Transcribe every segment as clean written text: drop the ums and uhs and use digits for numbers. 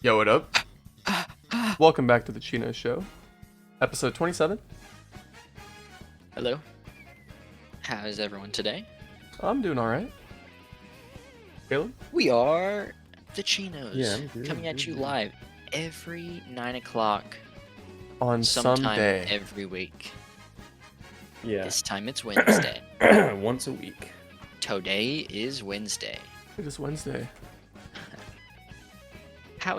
Yo, what up? Welcome back to the Chinos show, episode 27. Hello. How is everyone today? I'm doing all right. Caleb? We are the Chinos, Yeah, I'm good, coming at you good. live every 9 o'clock, On some sometime day. every week. Yeah. This time it's Wednesday. Once a week. Today is Wednesday. It is Wednesday. How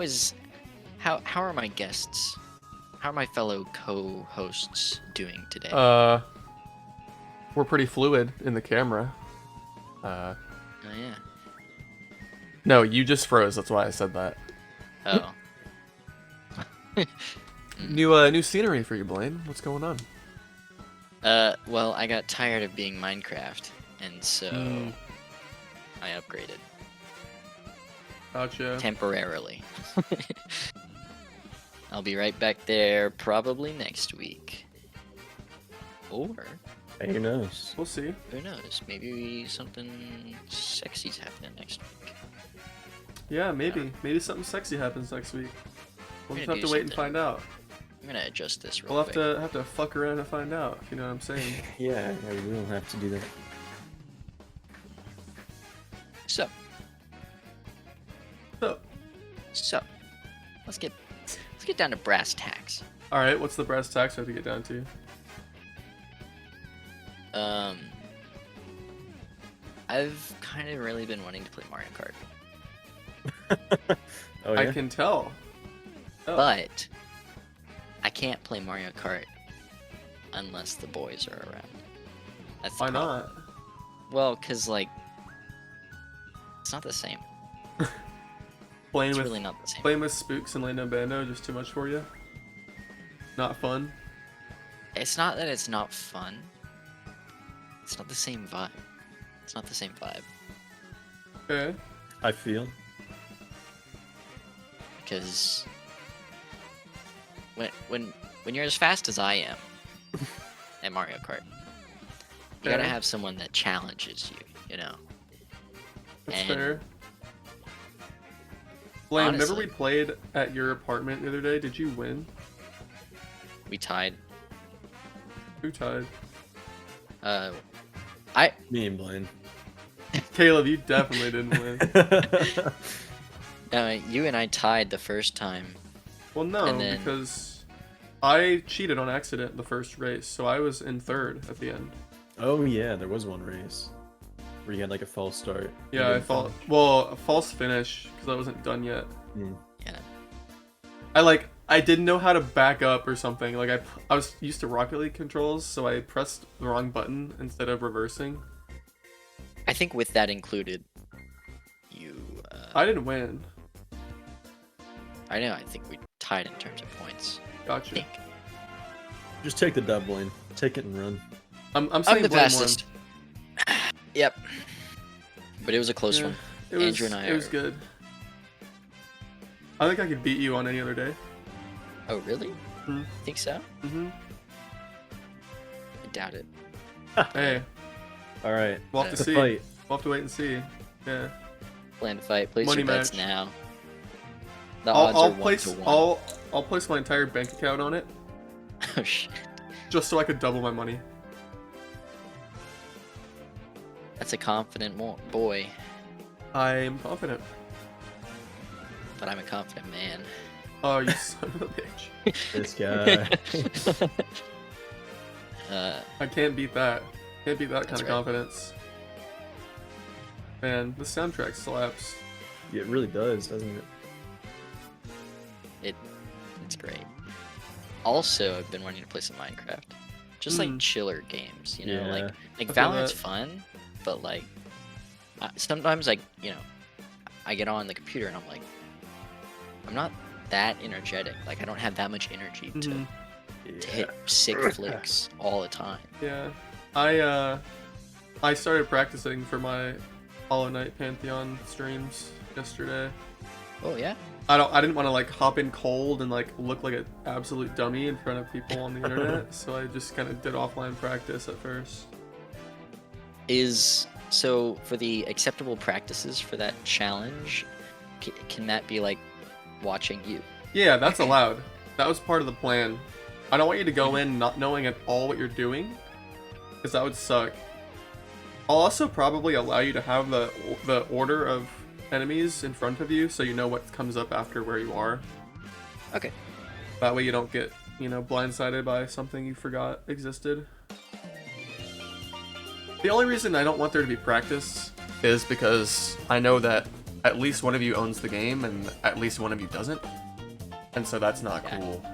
are my guests? How are my fellow co-hosts doing today? We're pretty fluid in the camera. Oh yeah. No, you just froze. That's why I said that. Oh. New scenery for you, Blaine. What's going on? Well, I got tired of being Minecraft, and so I upgraded Gotcha. temporarily. I'll be right back there probably next week. Or, Who knows? We'll see. who knows, maybe something sexy's happening next week. Yeah, maybe. Maybe something sexy happens next week. We'll We're just gonna have to do wait and something. find out. I'm gonna adjust this real We'll have quick. to fuck around and find out. If you know what I'm saying. Yeah, we don't have to do that. So, So, let's get down to brass tacks. all right. What's the brass tacks we have to get down to? I've kind of really been wanting to play Mario Kart, Oh yeah. I can tell. Oh. but I can't play Mario Kart unless the boys are around. That's the Why problem. not? Well, cause like, it's not the same. Playing It's with really not the same. Playing with Spooks and Lando Bando just too much for you? Not fun? It's not that it's not fun. It's not the same vibe. It's not the same vibe Okay. I feel. because when you're as fast as I am at Mario Kart, you gotta Okay. have someone that challenges you. You know. That's And fair. Blaine, whenever we honestly- played at your apartment the other day, did you win? We tied. Who tied? Me and Blaine. Caleb, you definitely didn't win. You and I tied the first time. Well, no, And then- because I cheated on accident the first race, so I was in third at the end. Oh yeah, there was one race where you had like a false start. You Yeah, I didn't thought. finish. Well, a false finish because I wasn't done yet. Mm. Yeah. I didn't know how to back up or something. Like I was used to Rocket League controls, so I pressed the wrong button instead of reversing. I think with that included, you. I didn't win. I know. I think we tied in terms of points. I Gotcha. think. Just take the dub, Blaine. Take it and run. I'm saying I'm the Blaine won. fastest. Yep. But it was a close Yeah, one. It was, Andrew and I it was are- good. I think I could beat you on any other day. Oh, really? Hmm. Think so? Mm-hmm. I doubt it. Hey, All right. we'll have to The see. fight. We'll have to wait and see. Yeah. Plan to fight. Place Money your bets match. now. The I'll, odds I'll are 1 place to 1. I'll place my entire bank account on it Oh shit. just so I could double my money. That's a confident boy, I'm confident. but I'm a confident man. Oh, you son of a bitch. This guy. I can't beat that. Can't beat that kind That's of right. confidence. Man, the soundtrack slaps. It really does, doesn't it? It's great. Also, I've been wanting to play some Minecraft. Just like Mm. chiller games, you know, Yeah. like I feel Valorant's that. fun, but like sometimes like, you know, I get on the computer and I'm like, I'm not that energetic. Like I don't have that much energy Mhm. to hit sick flicks all the time. Yeah. I started practicing for my Hollow Knight Pantheon streams yesterday. Oh yeah. I didn't want to like hop in cold and like look like an absolute dummy in front of people on the internet, so I just kind of did offline practice at first. So for the acceptable practices for that challenge, can that be like watching you. Yeah, that's allowed. That was part of the plan. I don't want you to go in not knowing at all what you're doing, because that would suck. I'll also probably allow you to have the order of enemies in front of you, so you know what comes up after where you are. Okay. That way you don't get, blindsided by something you forgot existed. The only reason I don't want there to be practice is because I know that at least one of you owns the game and at least one of you doesn't. And so that's not cool.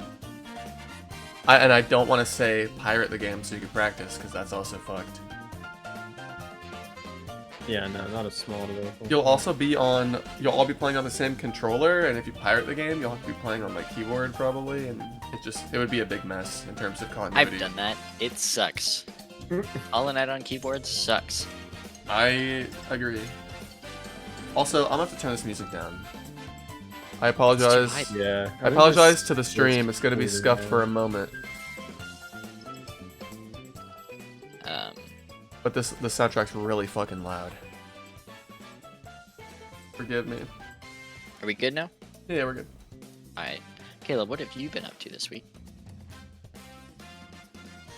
And I don't want to say pirate the game so you can practice, because that's also fucked. Yeah, no, not a small developer. You'll all be playing on the same controller, and if you pirate the game, you'll have to be playing on like keyboard probably, and it would be a big mess in terms of continuity. I've done that. It sucks. Hollow Knight on keyboard sucks. I agree. Also, I'm gonna have to turn this music down. I apologize. Yeah. I apologize to the stream. It's gonna be scuffed for a moment. But the soundtrack's really fucking loud. Forgive me. Are we good now? Yeah, we're good. Alright. Caleb, what have you been up to this week?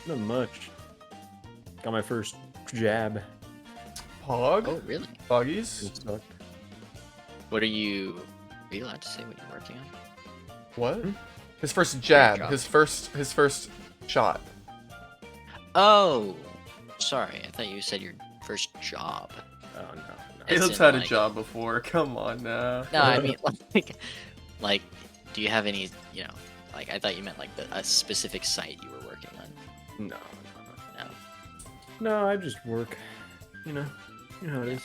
Not much. Got my first jab. Pog? Oh, really? Poggies? It sucked. What are you allowed to say what you're working on? What? His first jab. job. His first shot. Oh! Sorry, I thought you said your first job. Oh no. As Caleb's in, had a like- job before. Come on now. No, I mean, like, do you have any, I thought you meant, like, a specific site you were working on. No. No. No, I just work. You know how it is.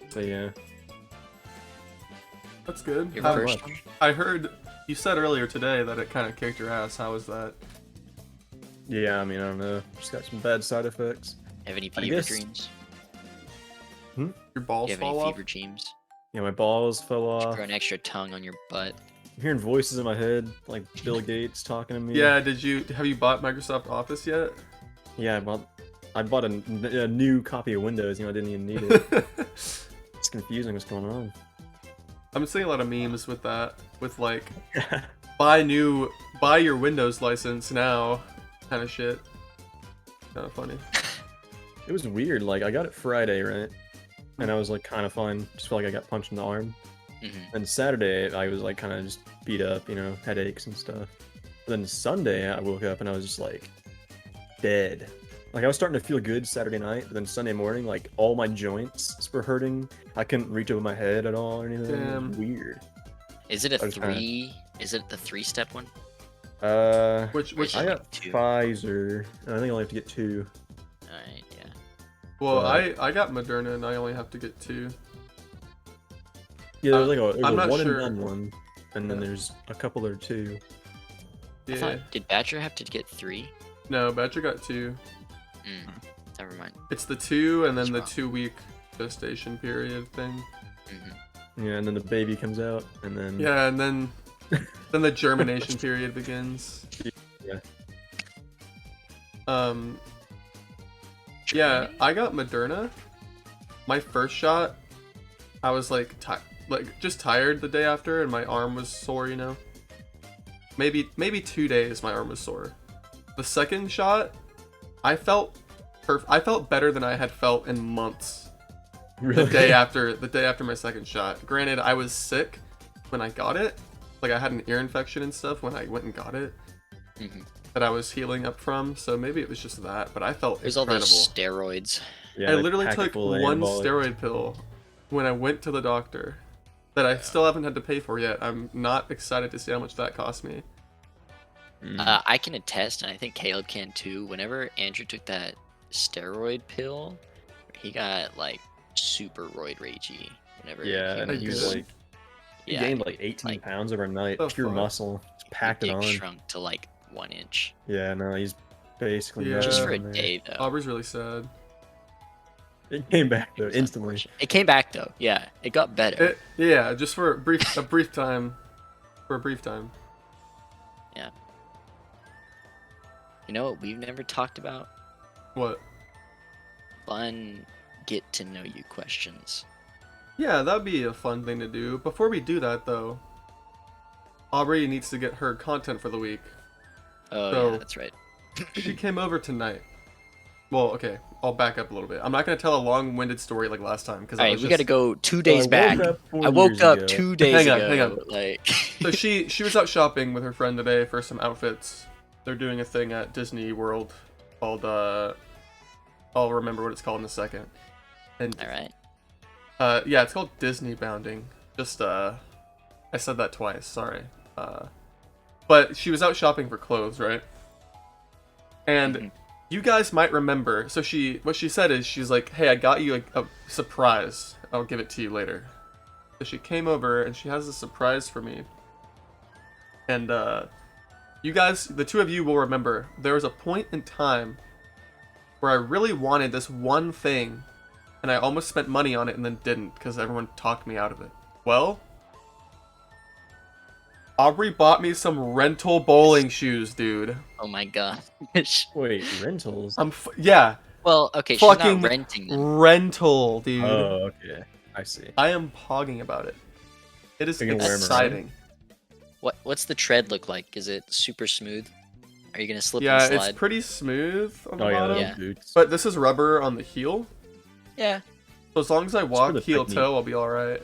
So yeah. That's good. Your How first much? one? I heard you said earlier today that it kind of kicked your ass. How was that? Yeah, I mean, I don't know. Just got some bad side effects. Have any I fever guess- dreams? Your Do balls you have fall any off? fever dreams? Yeah, my balls fell off. Grow an extra tongue on your butt. I'm hearing voices in my head, like Bill Gates talking to me. Yeah. Have you bought Microsoft Office yet? Yeah, I bought a new copy of Windows. I didn't even need it. It's confusing what's going on. I'm seeing a lot of memes with that. With like, buy your Windows license now, kind of shit. Kind of funny. It was weird. Like, I got it Friday, right? And I was like kind of fine. Just felt like I got punched in the arm. Mm-hmm. And Saturday, I was like kind of just beat up, headaches and stuff. But then Sunday, I woke up and I was just like dead. Like, I was starting to feel good Saturday night, but then Sunday morning, like all my joints were hurting. I couldn't reach over my head at all or anything. It Damn. was weird. Is it a I was kinda- 3? Is it the 3-step one? Which I like got 2? Pfizer, and I think I only have to get 2. Alright, yeah. well, But- I got Moderna and I only have to get 2. Yeah, there's like I'm a not one sure. and done one, and then Yeah. there's a couple that are 2. I Yeah. thought, did Badger have to get 3? No, Badger got 2. Never mind. It's the 2 and then the That's 2-week gestation period thing. Mm-hmm. Yeah, and then the baby comes out, and then Yeah, and then the germination period begins. Yeah. Yeah, I got Moderna. My first shot, I was like just tired the day after, and my arm was sore. Maybe 2 days my arm was sore. The second shot, I felt better than I had felt in months. really. The day after my second shot. Granted, I was sick when I got it. Like, I had an ear infection and stuff when I went and got it Mm-hmm. that I was healing up from. So maybe it was just that, but I felt There's all incredible. those steroids. Yeah, I they literally pack it took full of one anabolic. steroid pill when I went to the doctor that I still haven't had to pay for yet. I'm not excited to see how much that cost me. Mm. I can attest, and I think Caleb can too. Whenever Andrew took that steroid pill, he got like super roid ragey. Whenever Yeah, he he was- was like he yeah, gained like 18 like- pounds overnight, The pure fuck? muscle, just packed it dick on. shrunk to like 1 inch Yeah, no, he's basically Yeah. just nothing for a on there. day though. Aubrey's really sad. It came back though It was instantly. unfortunate. It came back though. Yeah, it got better. Yeah, just for a brief time. For a brief time. You know what we've never talked about? What? Fun get to know you questions. Yeah, that'd be a fun thing to do. Before we do that, though, Aubrey needs to get her content for the week. Oh So- yeah, that's right. She came over tonight. Well, okay, I'll back up a little bit. I'm not gonna tell a long-winded story like last time because All right, we got to go 2 days I back. woke up 4 I woke years up ago. 2 days Hang on, ago. hang on. Like, So she was out shopping with her friend today for some outfits. They're doing a thing at Disney World called I'll remember what it's called in a second. And all right. yeah, it's called Disney Bounding. Just I said that twice. Sorry. But she was out shopping for clothes, right? And Mhm. you guys might remember. So what she said is she's like, "Hey, I got you a surprise. I'll give it to you later." So she came over and she has a surprise for me. And you guys, the two of you will remember, there was a point in time where I really wanted this one thing, and I almost spent money on it and then didn't because everyone talked me out of it. Well, Aubrey bought me some rental bowling shoes, dude. Oh my gosh. Wait, rentals? Yeah, Well, okay, she's fucking not renting them. rental, dude. Oh, okay. I see. I am pogging about it. It is Are you gonna wear 'em around? exciting. What's the tread look like? Is it super smooth? Are you gonna slip Yeah, and it's slide? pretty smooth on the Oh yeah, bottom. those Yeah. boots. But this is rubber on the heel. Yeah. So as long as I for walk the heel technique. toe, I'll be alright.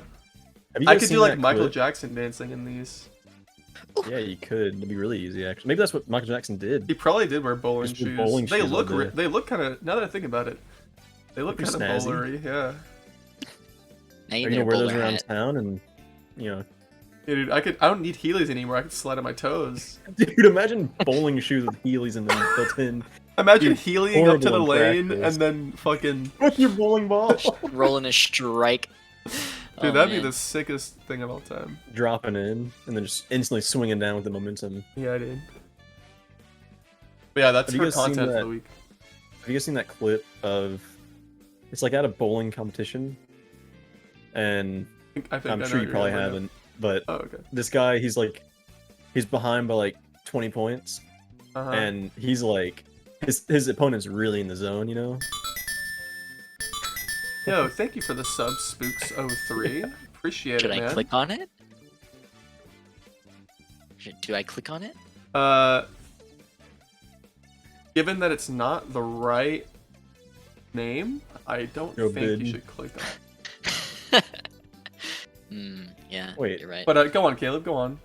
Have you I guys could seen do like that Michael clip? Jackson dancing in these. Yeah, you could. It'd be really easy, actually. Maybe that's what Michael Jackson did. He probably did wear bowling Just wear shoes. bowling They shoes look all day. they look kind of, now that I think about it, they look Pretty kind of snazzy. bowlery. Yeah. Now Are you you need gonna a wear those bowler around hat. town and, you know... Yeah, dude, I don't need Heelys anymore. I can slide on my toes. Dude, imagine bowling shoes with Heelys in them built in. Imagine Dude, Heelying up to the horrible in lane practice. and then fucking. With your bowling ball. Rolling a strike. Dude, Oh, that'd be man. the sickest thing of all time. Dropping in, and then just instantly swinging down with the momentum. Yeah, dude. But yeah, that's Have you her guys seen content for that- the week. Have you guys seen that clip of... It's like at a bowling competition, and I think I I'm know sure you what probably you're talking haven't, but about. Oh, okay. this guy, he's behind by like 20 points, Uh-huh. and he's like, his opponent's really in the zone, you know? Yo, thank you for the sub, Spooks03. Appreciate Should it, I man. click on it? Do I click on it? Given that it's not the right name, I don't Go think you bid. should click on it. Yeah. Wait. You're right. But go on, Caleb, go on.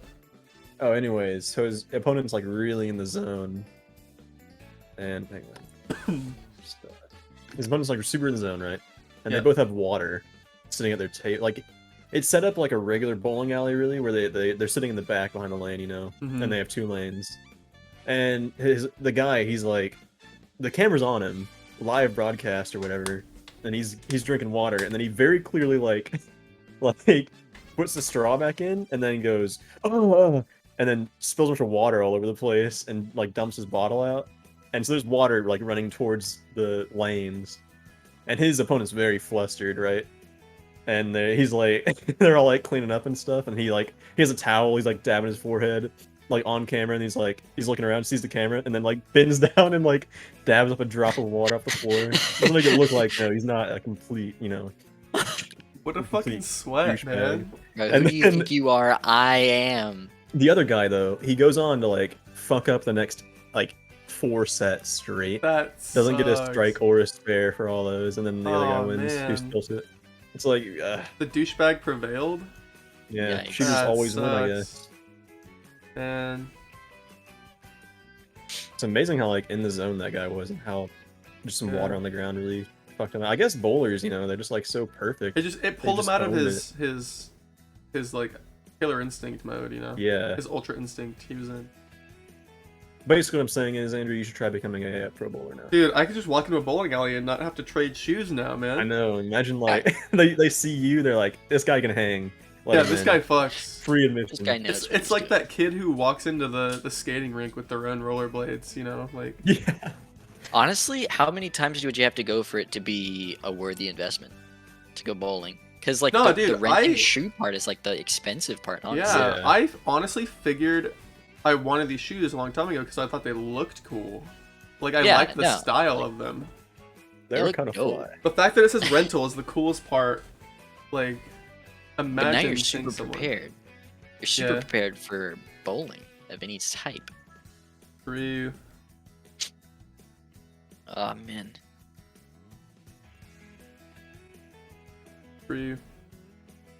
Oh, anyways, so his opponent's like really in the zone, and hang on. Just, his opponent's like super in the zone, right? And Yeah. they both have water sitting at their table. Like, it's set up like a regular bowling alley, really, where they're sitting in the back behind the lane, you know, Mhm. and they have 2 lanes. And the guy, he's like, the camera's on him, live broadcast or whatever, and he's drinking water, and then he very clearly like puts the straw back in, and then goes, oh, and then spills a bunch of water all over the place, and like dumps his bottle out, and so there's water like running towards the lanes, and his opponent's very flustered, right? And he's like, they're all like cleaning up and stuff, and he has a towel, he's like dabbing his forehead, like on camera, and he's looking around, sees the camera, and then like bends down and like dabs up a drop of water off the floor. Doesn't make it look like, no, he's not a complete, you know. What a Complete fucking sweat, douchebag. man. Bro, who and do you then- think you are? I am. The other guy though, he goes on to like fuck up the next like 4 sets straight. That Doesn't get a sucks. strike or a spare for all those, and then the other guy Aw, wins. man. Who spills it? It's like, The douchebag prevailed. yeah, Yikes. shooters That always win, I sucks. guess. And It's amazing how like in the zone that guy was, and how just some Yeah. water on the ground really fucked him. I guess bowlers, you know, they're just like so perfect. it pulled him just out of owned his like killer instinct mode, you know. Yeah. His ultra instinct he was in. Basically, what I'm saying is, Andrew, you should try becoming a pro bowler now. Dude, I could just walk into a bowling alley and not have to trade shoes now, man. I know. Imagine like they see you, they're like, this guy can hang. Let Yeah, him this in. guy fucks. Free admission. This guy knows. what It's he's like doing. that kid who walks into the skating rink with their own rollerblades, you know, like Yeah. Honestly, how many times would you have to go for it to be a worthy investment to go bowling? Because like No, the dude, renting I- shoe part is like the expensive part. Honestly. yeah. Yeah. I honestly figured I wanted these shoes a long time ago because I thought they looked cool. Like I Yeah, liked the no, style like- of them. They They were look kind of dope. fly. The fact that it says rental is the coolest part. Like But now imagine you're seeing super someone. prepared. You're super Yeah. prepared for bowling of any type. True. Oh man. True.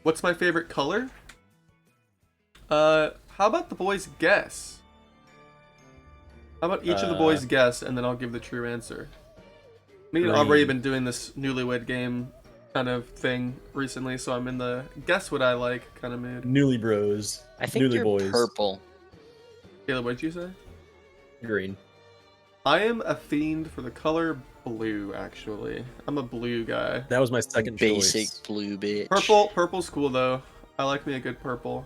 What's my favorite color? How about the boys guess? How about each of the boys guess, and then I'll give the true answer. Me and Aubrey have been doing this newlywed game kind of thing recently, so I'm in the guess what I like kind of mood. Newly bros. I think Newly you're boys. purple. Caleb, what'd you say? Green. I am a fiend for the color blue, actually. I'm a blue guy. That was my second Basic choice. blue bitch. Purple's cool though. I like me a good purple.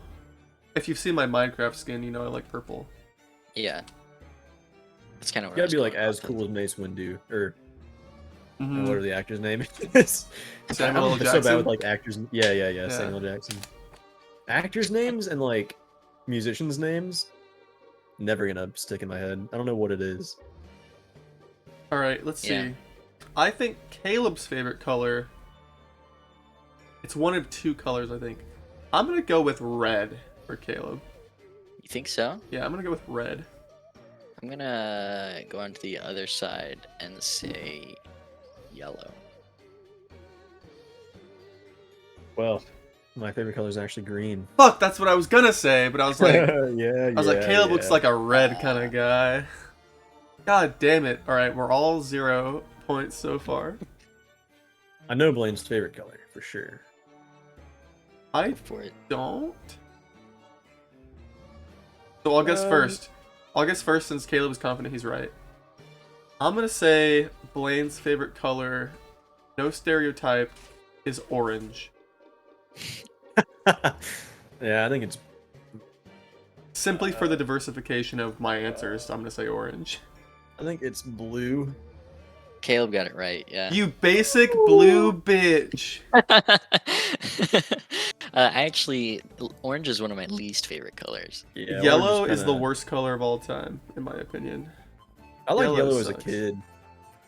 If you've seen my Minecraft skin, you know I like purple. Yeah. That's kind of You where I gotta was be like going as with it. cool as Mace Windu, or Mhm. what are the actor's name is? Samuel L. I'm so bad Jackson? with like actors. Yeah, Yeah. Samuel Jackson. Actors' names and like musicians' names, never gonna stick in my head. I don't know what it is. Alright, let's Yeah. see. I think Caleb's favorite color. It's one of two colors, I think. I'm gonna go with red for Caleb. You think so? Yeah, I'm gonna go with red. I'm gonna go on to the other side and say yellow. Well, my favorite color is actually green. Fuck, that's what I was gonna say, but I was like, yeah, I was like, Caleb looks like a red kind of guy. God damn it! All right, we're all 0 points so far. I know Blaine's favorite color for sure. I Go for it. don't. So I'll guess first. I'll guess first since Caleb is confident he's right. I'm gonna say Blaine's favorite color, no stereotype, is orange. Yeah, I think it's Simply for the diversification of my answers, I'm gonna say orange. blue. Caleb got it right. Yeah. You basic blue bitch. Orange is one of my least favorite colors. Yeah, Yellow orange is the kinda- worst color of all time, in my opinion. I like yellow yellow as a sucks. kid,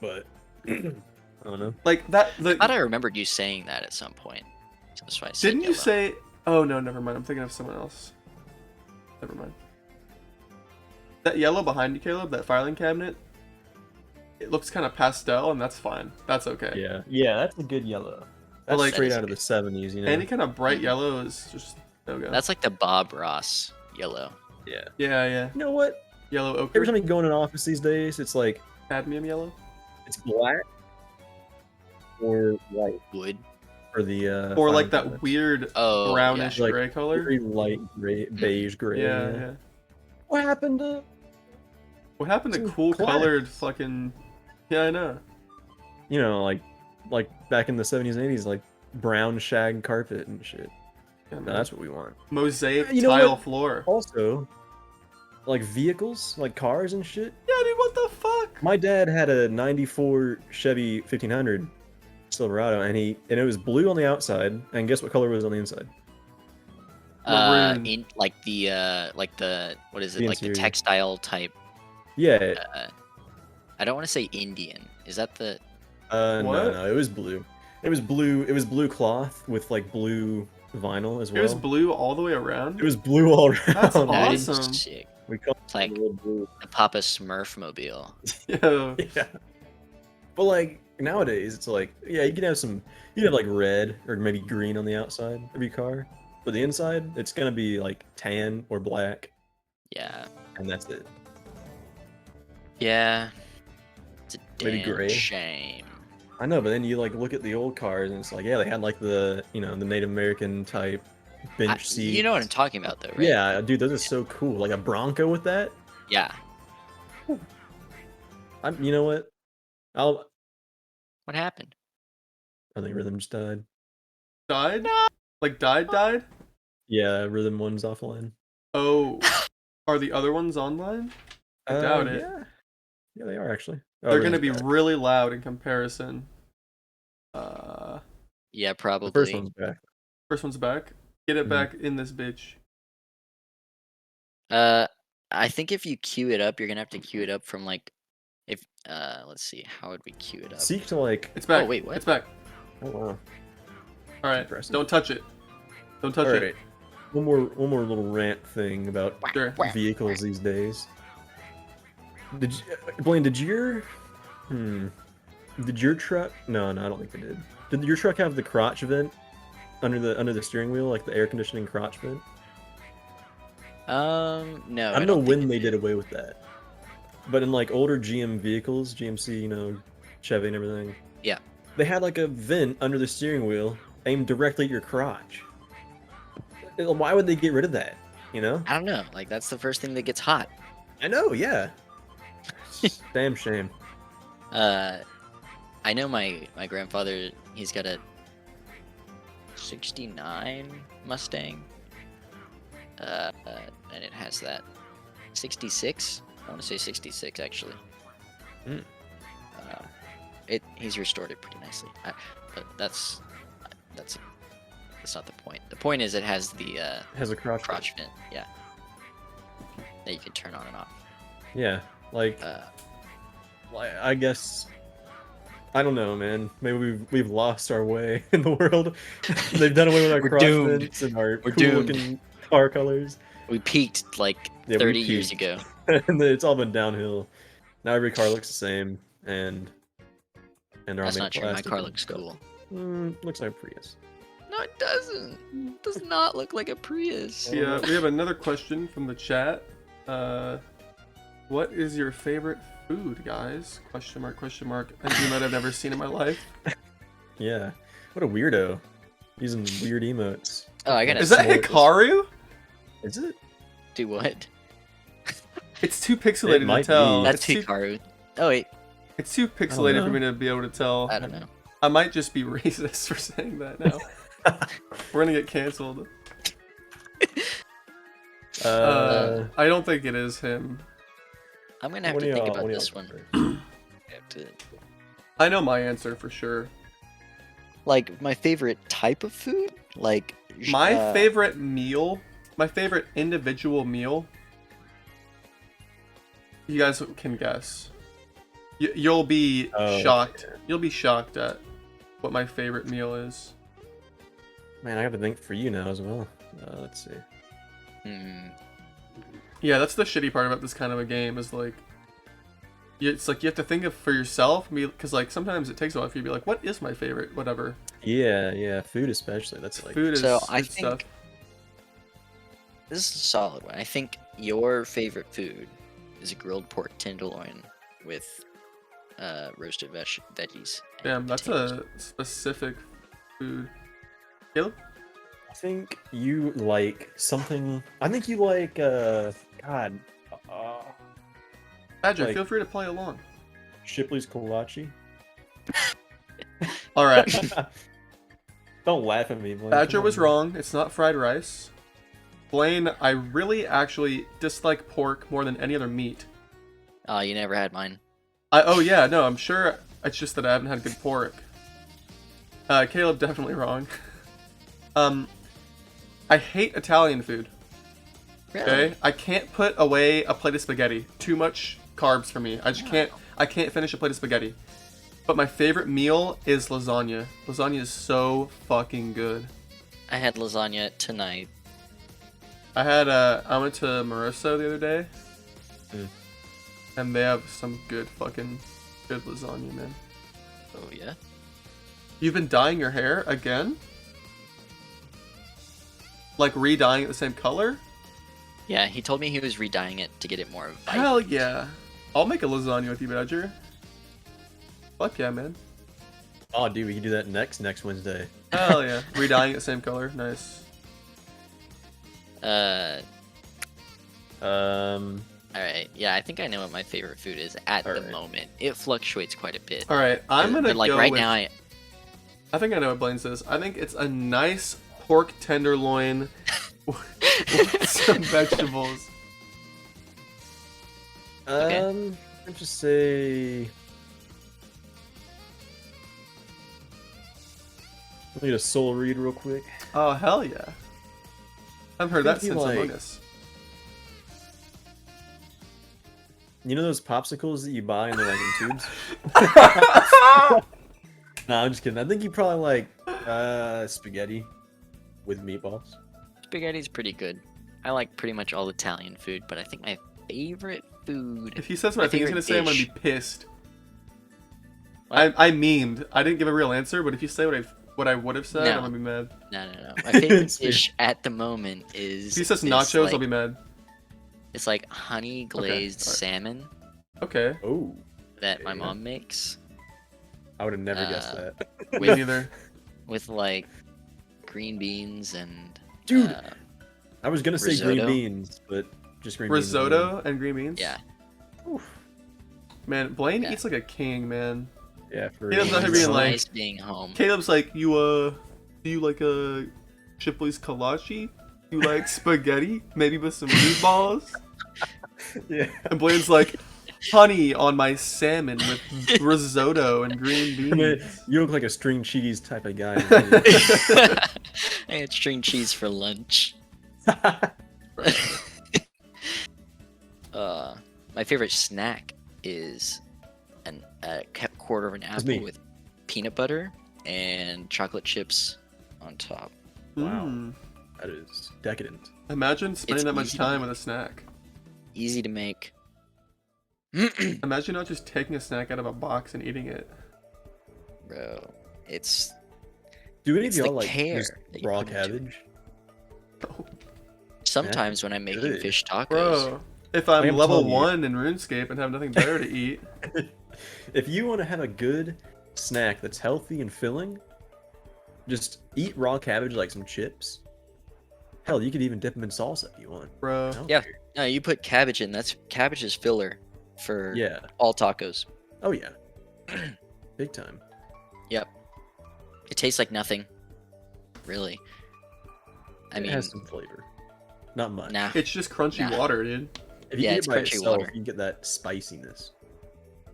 but I don't know. Like that. I thought I remembered you saying that at some point. So that's why I said Didn't you yellow. say? Oh no, never mind. I'm thinking of someone else. Never mind. That yellow behind you, Caleb, that filing cabinet. It looks kind of pastel, and that's fine. That's okay. Yeah, that's a good yellow. That's like- straight That is out of the '70s, you know. Any kind of bright Mhm. yellow is just no go. That's like the Bob Ross yellow. Yeah. Yeah. You know what? Yellow ochre. Every time you go in an office these days, it's like Cadmium yellow. it's black or white Wood. for the Or like filing that cabinets. Oh, weird brownish brownish Like, gray color. very light gray, beige gray. Yeah. What happened to? What happened to Some cool class. colored fucking? Yeah, I know. You know, like back in the '70s and '80s, like brown shag carpet and shit. Yeah, No, man. that's what we want. Mosaic You know tile what? floor. Also, like vehicles, like cars and shit. Yeah, dude, what the fuck? My dad had a '94 Chevy 1500 Silverado, and it was blue on the outside, and guess what color it was on the inside? Maroon. In like the what is it? The Like the interior. textile type. Yeah. I don't want to say Indian. Is that the? No, What? no, it was blue. It was blue. It was blue cloth with like blue vinyl as well. It was blue all the way around. It was blue all around. That's That is Awesome. sick. We call It's like it real blue. the Papa Smurf mobile. Yo. Yeah. But like nowadays, it's like you can have like red or maybe green on the outside of your car, but the inside it's gonna be like tan or black, Yeah. and that's it. Yeah. It's a Maybe damn gray. shame. I know, but then you like look at the old cars and it's like they had like the the Native American type bench seat. You know what I'm talking about, though, right? Yeah, dude, those are so cool. Like a Bronco with that. Yeah. You know what? What happened? I think Rhythm just died. Died? Like died? Yeah, Rhythm one's offline. Oh. Are the other ones online? I doubt it. Yeah, they are actually. Oh, They're gonna be Rhythm's back. really loud in comparison. Yeah, The probably. first one's back. First one's back. Get it Mhm. back in this bitch. I think if you queue it up, you're gonna have to queue it up from like, if let's see, how would we queue it up? Seek to like. It's back. Oh, wait, what? It's back. Oh wow. Alright. Impressive. Don't touch it. Don't touch All it. right. One more little rant thing about Sure. vehicles these days. Blaine, did your truck? No, I don't think it did. Did your truck have the crotch vent under the steering wheel, like the air conditioning crotch vent? No. I don't know when they did away with that. But in like older GM vehicles, GMC, Chevy and everything. Yeah. They had like a vent under the steering wheel aimed directly at your crotch. Why would they get rid of that? I don't know. Like that's the first thing that gets hot. I know, yeah. Damn shame. I know my grandfather. He's got a '69 Mustang. And it has that 66. I want to say 66 actually. Hmm. He's restored it pretty nicely. But that's not the point. The point is it has the It has a crotch vent. vent. Yeah. That you can turn on and off. Yeah, like I guess I don't know, man. Maybe we've lost our way in the world. They've done away with our We're crotch doomed. vents and our We're cool looking car colors. We peaked like Yeah, we 30 years peaked. ago. And then it's all been downhill. Now every car looks the same, and they're all That's made not of true. My plastic car and looks stuff. cool. Looks like a Prius. No, it doesn't. It does not look like a Prius. Yeah, we have another question from the chat. What is your favorite food, guys? Question mark, question mark. A game that I've never seen in my life. Yeah, what a weirdo. Using weird emotes. Oh, I gotta Is that S'mores. Hikaru? Is it? do what? It's too pixelated to might tell. be. That's it's too, Hikaru. Oh wait, it's too pixelated for know. me to be able to tell. I don't know. I might just be racist for saying that now. We're gonna get canceled. I don't think it is him. I'm gonna have what to do think y'all- about what do this y'all one. prefer? I have to- I know my answer for sure. Like my favorite type of food, like My favorite meal, my favorite individual meal. You guys can guess. You'll be Oh, shocked. okay. You'll be shocked at what my favorite meal is. Man, I have to think for you now as well. Let's see. Yeah, that's the shitty part about this kind of a game is like, it's like you have to think of for yourself, because like sometimes it takes a while for you to be like, what is my favorite, whatever. Yeah, food especially. That's like Food is So good I stuff. think this is a solid one. I think your favorite food is a grilled pork tenderloin with roasted veggies. and Damn, that's potatoes. a specific food. Caleb? I think you like something. I think you like God. Badger, Like- feel free to play along. Shipley's kolache. All right, Don't laugh at me, Blaine. Badger Come was on. wrong. It's not fried rice. Blaine, I really actually dislike pork more than any other meat. Oh, you never had mine. Oh yeah, no, I'm sure it's just that I haven't had good pork. Caleb, definitely wrong. I hate Italian food. Really? Okay, I can't put away a plate of spaghetti. Too much carbs for me. I just can't. I can't finish a plate of spaghetti. But my favorite meal is lasagna. Lasagna is so fucking good. I had lasagna tonight. I went to Moroso the other day, Mm. and they have some good lasagna, man. Oh yeah. You've been dyeing your hair again? Like re-dyeing it the same color? Yeah, he told me he was redying it to get it more vibrant. Hell yeah. I'll make a lasagna with you, Badger. Fuck yeah, man. Oh, dude, we can do that next Wednesday. Hell yeah. Re-dyeing it the same color. Nice. Alright, yeah, I think I know what my favorite food is at the Alright. moment. It fluctuates quite a bit. Alright, I'm gonna But like go right with... now, I think I know what Blaine says. I think it's a nice pork tenderloin with some vegetables. Okay. Let's just say. Let me get a soul read real quick. Oh, hell yeah. I've heard that Think you since like- Among Us. You know those popsicles that you buy and they're like in tubes? Nah, I'm just kidding. I think you probably like spaghetti. with meatballs. Spaghetti's pretty good. I like pretty much all Italian food, but I think my favorite food. If he says what my I think he's gonna favorite say, I'm gonna be dish- pissed. What? I memed. I didn't give a real answer, but if you say what I would have said, No. I'm gonna be mad. No. My favorite It's fair. dish at the moment is. If he says is nachos, like, I'll be mad. It's like honey glazed alright. salmon Okay. Oh, that my Yeah. mom makes I would have never guessed Uh, that. Me with neither. with like green beans and Dude, uh, I was gonna say green risotto. beans, but just green beans. Risotto and green beans. yeah. Man, Blaine Yeah. eats like a king, man. Yeah, for He doesn't have to It's be in, like- nice being home. Caleb's like, do you like a Shipley's kolache? You like spaghetti? Maybe with some meatballs? Yeah. And Blaine's like, honey on my salmon with risotto and green I mean, beans. you look like a string cheese type of guy. I had string cheese for lunch. My favorite snack is a quarter of an apple me. with peanut butter and chocolate chips on top. Wow. Mm. That is decadent. Imagine spending It's that much easy. time with a snack. Easy to make. Imagine not just taking a snack out of a box and eating it. Bro, it's Do any of It's y'all the like care just that you raw put into it. cabbage? sometimes when I'm making good. fish tacos. Bro, if I'm am level telling you. 1 in RuneScape and have nothing better to eat, If you want to have a good snack that's healthy and filling, just eat raw cabbage like some chips. Hell, you could even dip them in salsa if you want. bro. I don't Yeah. care. No, you put cabbage in. That's cabbage is filler for Yeah. all tacos. Oh yeah. Big time. Yep. It tastes like nothing. Really. I It mean, has some flavor. Not much. nah. It's just crunchy Nah. water, dude. If you Yeah, eat it's it by crunchy itself, water. you get that spiciness.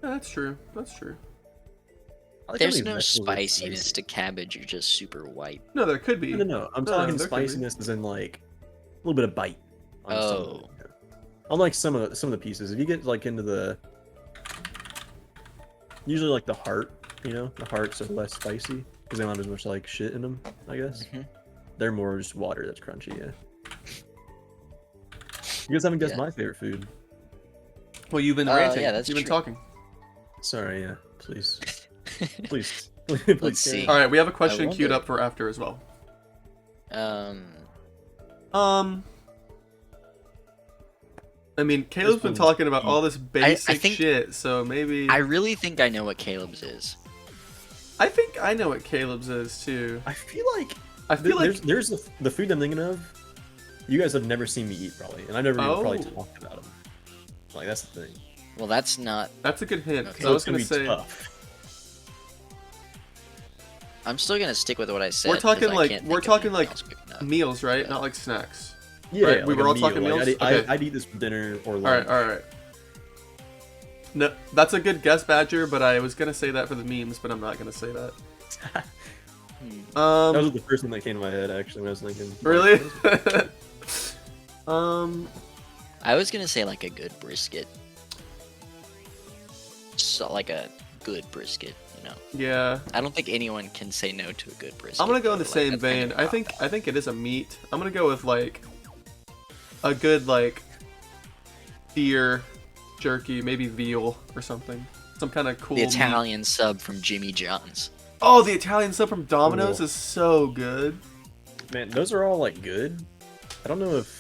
Yeah, that's true. That's true. I like how There's these no vegetables are spiciness spicy. to cabbage. You're just super white. No, there could be. No. I'm No, talking there could be. spiciness as in like a little bit of bite. On some of Oh. it, yeah. Unlike some of the pieces, if you get like into the usually like the heart, the hearts are less spicy because they don't have as much like shit in them. I guess Mhm. they're more just water that's crunchy. Yeah. You guys haven't guessed Yeah. my favorite food. Well, you've been Oh, ranting. yeah, that's you've been true. talking. Sorry. Yeah. Please. Please. Let's see. All right, we have a question queued wonder- up for after as well. I mean, Caleb's been one's talking about deep. all this basic think- shit, so maybe I really think I know what Caleb's is. I think I know what Caleb's is too. I feel like I feel like there's the food I'm thinking of. You guys have never seen me eat probably, and I never even probably Oh. talked about them. Like that's the thing. Well, that's not. that's a good hint. 'Cause Okay. I was it's gonna gonna be say tough. I'm still gonna stick with what I said. We're 'cause talking I like- can't we're think of talking, anything like, else quick enough. meals, right? Yeah. Not like snacks. Yeah, Right, we like were a all talking meal. Like, meals? I'd Okay. eat this for dinner or All lunch. right, all right. No, that's a good guess, Badger. But I was gonna say that for the memes, but I'm not gonna say that. Hmm. That was the first thing that came to my head actually when I was thinking. Really? I was gonna say like a good brisket. So like a good brisket, Yeah. I don't think anyone can say no to a good brisket. I'm gonna go in the though, like, same that's kind vein. of a I think cop-out. it is a meat. I'm gonna go with like a good like deer jerky, maybe veal or something. Some kind of cool the meat. Italian sub from Jimmy John's. Oh, the Italian sub from Domino's Cool. is so good. Man, those are all like good. I don't know if.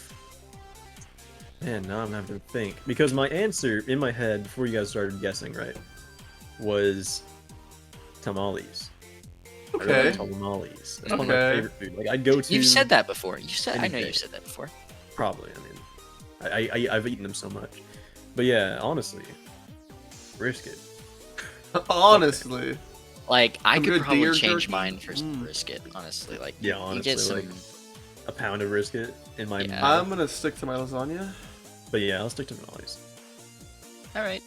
Man, now I'm having to think because my answer in my head before you guys started guessing right was tamales. I really Okay. like tamales. That's one of my Okay. favorite food. Like I'd go to. You've said that before. You said I any know day. you've said that before. Probably. I mean, I've eaten them so much. But yeah, honestly, brisket. Honestly. Like I Some could good probably deer change jerky? mine for some Mm. brisket. Honestly, like Yeah, you get honestly, some. like- A pound of brisket in my Yeah. mouth. I'm gonna stick to my lasagna. But yeah, I'll stick to tamales. All right.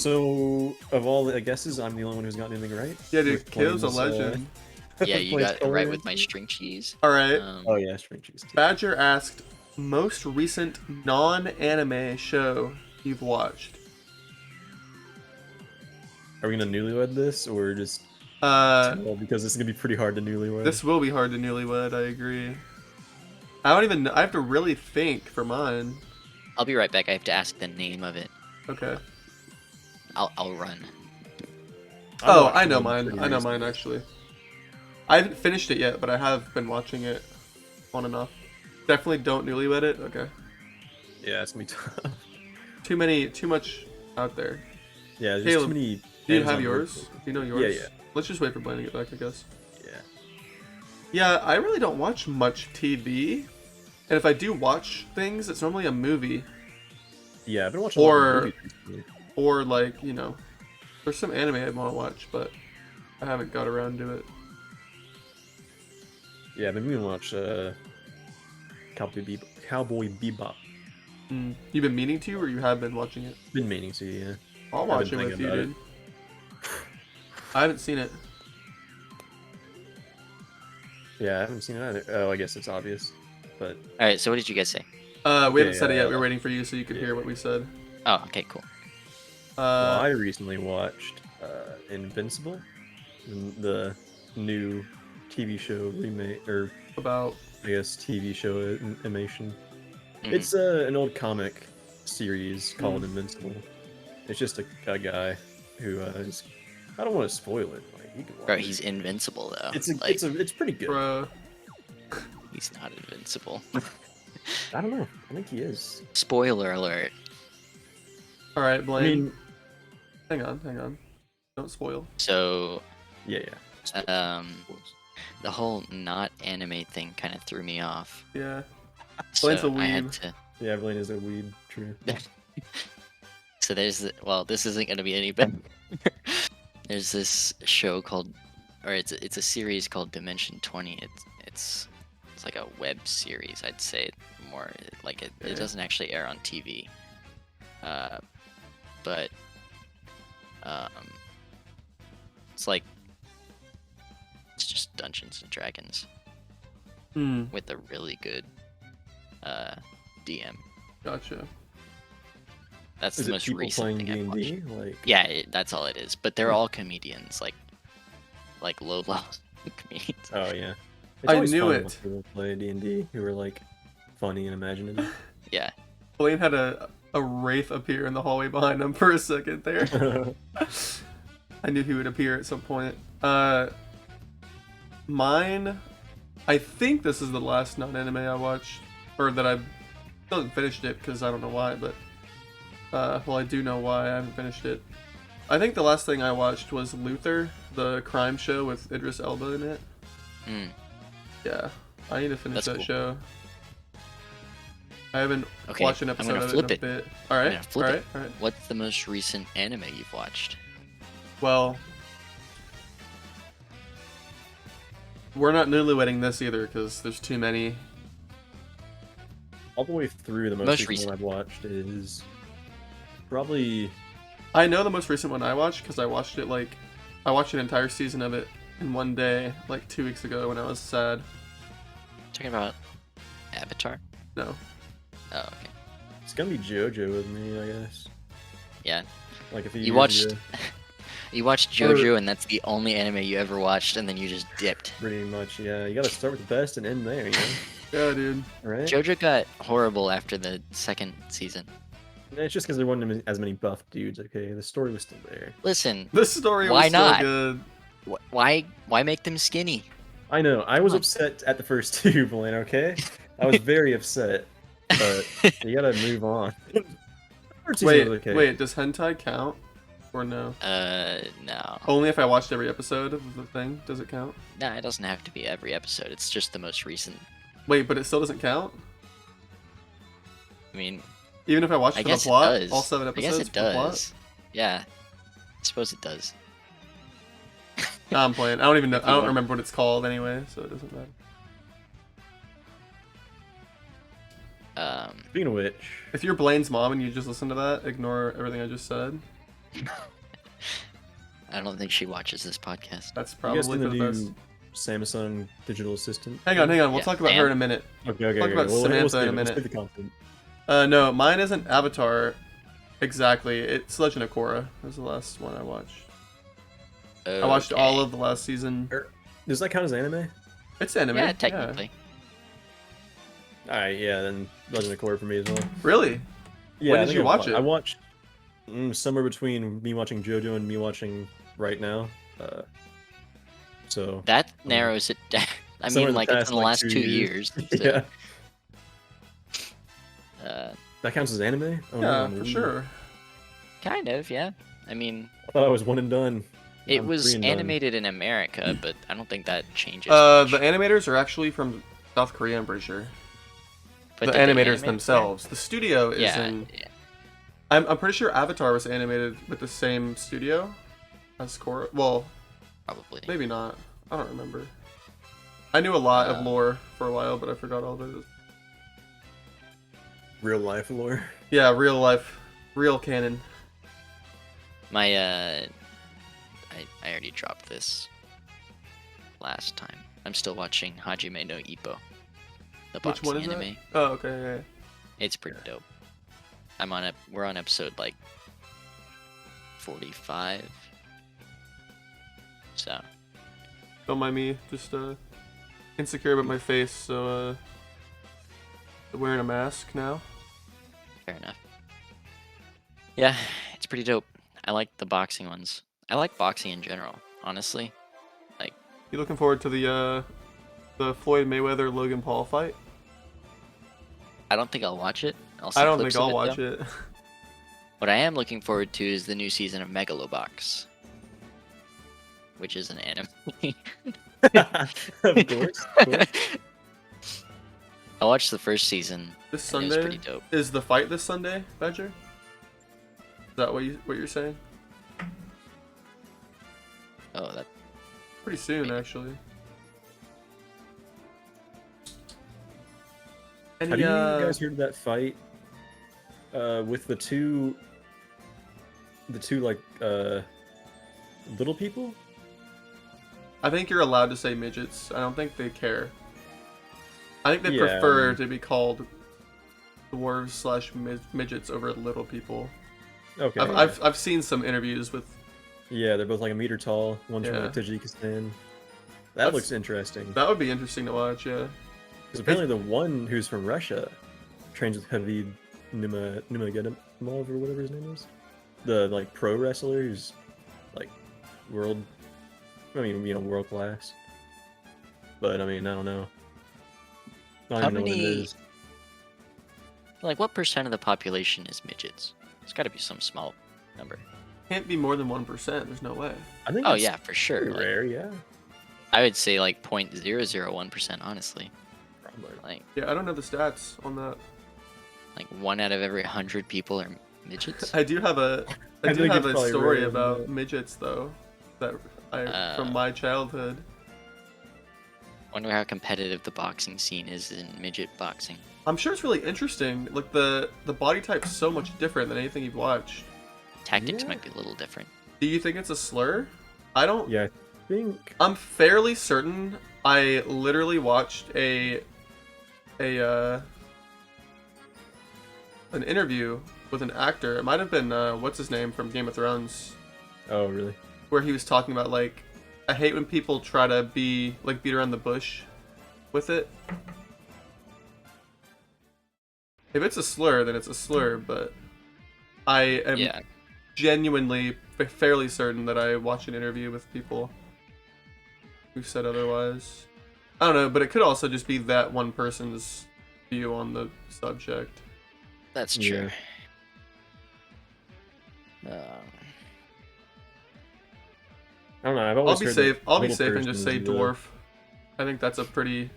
So, of all the guesses, I'm the only one who's gotten anything right. Yeah, dude, With Caleb's a Blaine's, legend. Yeah, you Blaine's got it right coloring. with my string cheese. All right. Oh yeah, string cheese. Badger asked, most recent non-anime show you've watched. Are we gonna newlywed this or just Uh, well, because this is gonna be pretty hard to newlywed? this will be hard to newlywed. I agree. I don't even. I have to really think for mine. I'll be right back. I have to ask the name of it. Okay. I'll run. Oh, watched I know one mine. pretty I know mine recently. actually. I haven't finished it yet, but I have been watching it on and off. Definitely don't newlywed it. Okay. Yeah, it's gonna be tough. Too much out there. Yeah, there's Caleb, too many. Do you Amazon have yours? versions. Do you know yours? Yeah. Let's just wait for Blaine to get back, I guess. Yeah. Yeah, I really don't watch much TV. And if I do watch things, it's normally a movie. Yeah, I've been watching a lot Or- of movies recently. Or, like, there's some anime I want to watch, but I haven't got around to it. Yeah, I've been meaning to watch Cowboy Bebop. You've been meaning to, or you have been watching it? Been meaning to, yeah. I'll I've watch been it with thinking you, about dude. I haven't seen it. Yeah, I haven't seen it either. Oh, I guess it's obvious. But All right. So what did you guys say? We haven't said it yet. Yeah. We were waiting for you so you could hear what we said. Oh, okay, cool. well, I recently watched Invincible, the new TV show remake, or About I guess TV show animation. Mhm. It's an old comic series called Invincible. It's just a guy who is. I don't want to spoil it. Like you can watch Bro, it. he's invincible though. It's like, it's pretty good. bruh. he's not invincible. I don't know. I think he is. Spoiler alert. All right, I Blaine. mean, Hang on. Don't spoil. So, yeah. the whole not anime thing kind of threw me off. Yeah. So Blaine's a I had weeb. to. Yeah, Blaine is a weed. True. So well, this isn't gonna be any better. There's this show called, or it's a series called Dimension 20. It's like a web series, I'd say more like it Okay. doesn't actually air on TV. But it's like it's just Dungeons and Dragons with a really good DM. Gotcha. That's Is the it most people recent playing thing I've watched. D&D? Like Yeah, that's all it is. But they're all comedians, like low level comedians. oh yeah. I always knew fun it. when people play D&D who are like funny and imaginative. Yeah. Blaine had a wraith appear in the hallway behind him for a second there. I knew he would appear at some point. Mine, I think this is the last non-anime I watched, or that I still haven't finished it because I don't know why, but well, I do know why I haven't finished it. I think the last thing I watched was Luther, the crime show with Idris Elba in it. Mm. Yeah, I need to finish That's that cool. show. I haven't Okay, watched an I'm episode gonna of flip it in a it. bit. All right, gonna flip all it. right, all right. What's the most recent anime you've watched? Well, we're not newlyweding this either because there's too many. All the way through, the most recent one I've watched is probably I know the most recent one I watched because I watched an entire season of it in one day, like 2 weeks ago when I was sad. Talking about Avatar? No. Oh, okay. it's gonna be JoJo with me, I guess. Yeah. Like if You watched you watched JoJo and that's the only anime you ever watched and then you just dipped. pretty much, yeah. You gotta start with the best and end there, you know? Yeah, dude. Right? JoJo got horrible after the second season. And it's just because there wasn't as many buff dudes, okay? The story was still there. Listen, This story Why was still not? good. why make them skinny? I know, I was Come on. upset at the first two, Blaine, okay? I was very upset, but you gotta move on. First season Wait, was okay. wait. Does hentai count or no? No. Only if I watched every episode of the thing does it count? Nah, it doesn't have to be every episode. It's just the most recent. Wait, but it still doesn't count. I mean, Even if I watched I for the guess plot, it does. all 7 I episodes guess it for the plot. does. Yeah. I suppose it does. Nah, I'm playing. I don't even know. If I you don't want- remember what it's called anyway, so it doesn't matter. Speaking of which, If you're Blaine's mom and you just listen to that, ignore everything I just said. I don't think she watches this podcast. That's you probably guys for seen the the best. new Samsung digital assistant? Hang on. We'll Yeah, talk about her Sam. in a minute. Okay. Talk about Well, Samantha skip in a it. Let's minute. skip the content. No, mine isn't Avatar exactly. It's Legend of Korra. Was the last one I watched. I watched all of the last season. Does that count as anime? It's anime. Yeah, technically. Alright, yeah, then Legend of Korra for me as well. Really? Yeah, When I did think you watch it? I watched somewhere between me watching JoJo and me watching right now. So That I mean, narrows it down. I somewhere mean, in the like it's past in the like last 2 years. So, yeah, uh, that counts as anime. Oh no, Yeah, I'm for weird. sure. kind of, yeah. I mean, I thought I was one and done. Now it I'm was 3 and done. animated in America, but I don't think that changes The much. animators are actually from South Korea, I'm pretty sure. But The did they animators animate there? themselves. The studio is Yeah, in. yeah. I'm pretty sure Avatar was animated with the same studio as Korra. Well, Probably. maybe not. I don't remember. I knew a lot of Uh, lore for a while, but I forgot all of it. Real life lore. Yeah, real life, real canon. My I already dropped this last time. I'm still watching Hajime no Ippo, the Which boxing one is anime. that? Oh, okay. Yeah. It's pretty dope. We're on episode like 45. So Don't mind me, just insecure about my face, so wearing a mask now. fair enough. Yeah, it's pretty dope. I like the boxing ones. I like boxing in general, honestly. You looking forward to the Floyd Mayweather Logan Paul fight? I don't think I'll watch it. I'll see I don't clips think of I'll it, watch though. it. What I am looking forward to is the new season of Megalobox, which is an anime. Of course. Of course. I watched the first season. This and it was Sunday pretty dope. is the fight this Sunday, Badger? Is that what you're saying? Oh, that Pretty soon, actually. Any, Have you guys heard of that fight with the two like little people? I think you're allowed to say midgets. I don't think they care. I think they Yeah, prefer to be called dwarves slash midgets over little people. Okay. I've seen some interviews with. Yeah, they're both like a meter tall. One's from Yeah. like Tajikistan. That That's- looks interesting. That would be interesting to watch. Yeah. Because apparently the one who's from Russia trains with Khabib Nurmagomedov or whatever his name is. The like pro wrestler who's like world world class. But I mean, I don't know. I don't How even know what it many- is. like what percent of the population is midgets? It's got to be some small number. Can't be more than 1%. There's no way. I think Oh that's yeah, for sure. pretty Like, rare, yeah. I would say like 0.001%, honestly. Probably. Like Yeah, I don't know the stats on that. 1 out of every 100 people are midgets. I do have a I I do think have it's a probably story rare, about but- midgets though, that Uh, from my childhood. Wonder how competitive the boxing scene is in midget boxing. I'm sure it's really interesting. Like the body type's so much different than anything you've watched. Tactics Yeah. might be a little different. Do you think it's a slur? I don't. Yeah, I think I'm fairly certain. I literally watched an interview with an actor. It might have been what's his name from Game of Thrones, oh really? where he was talking about like, I hate when people try to beat around the bush with it. If it's a slur, then it's a slur. But I am Yeah. genuinely fairly certain that I watched an interview with people who said otherwise. I don't know, but it could also just be that one person's view on the subject. That's true. I don't know. I've always I'll be heard safe. that I'll be little safe and just say person's the- dwarf. I think that's a pretty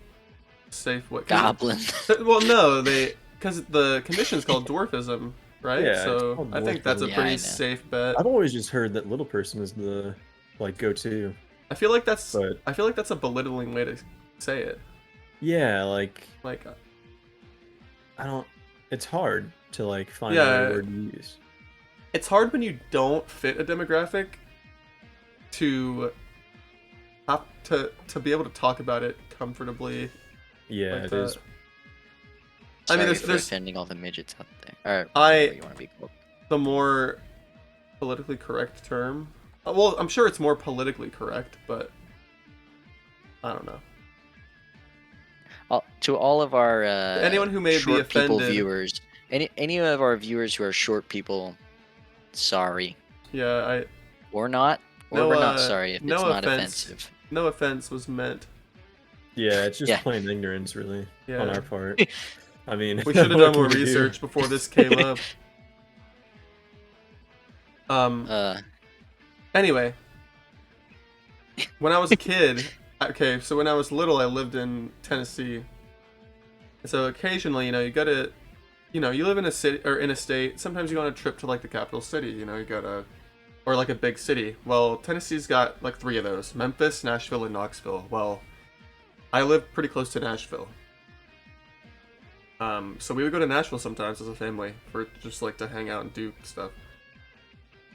safe way. Goblin. Well, no, because the condition's called dwarfism, right? Yeah, it's so called I think that's a dwarfism. Yeah, I pretty know. safe bet. I've always just heard that little person is the like go-to. I feel like that's But- a belittling way to say it. Yeah, like Like, I don't. It's hard to like find Yeah. the right word to use. it's hard when you don't fit a demographic to have to be able to talk about it comfortably. Yeah, like it that. is. I mean, Sorry there's- for there's- offending all the midgets out there. Or I- whatever you want to be called. The more politically correct term. Well, I'm sure it's more politically correct, but I don't know. To to all of our Anyone who may be short people offended. viewers, any of our viewers who are short people, sorry. Yeah, Or not, or No, we're not sorry if no it's not offense. offensive. no offense was meant. Yeah, it's just Yeah. plain ignorance, really, Yeah. on our part. I mean, We should have what done can more we do? research before this came up. Anyway, when I was a kid, okay, so when I was little, I lived in Tennessee. And so occasionally, you gotta, you live in a city or in a state. Sometimes you go on a trip to like the capital city. You gotta, or like a big city. Well, Tennessee's got like 3 of those: Memphis, Nashville, and Knoxville. Well, I live pretty close to Nashville. So we would go to Nashville sometimes as a family for just like to hang out and do stuff.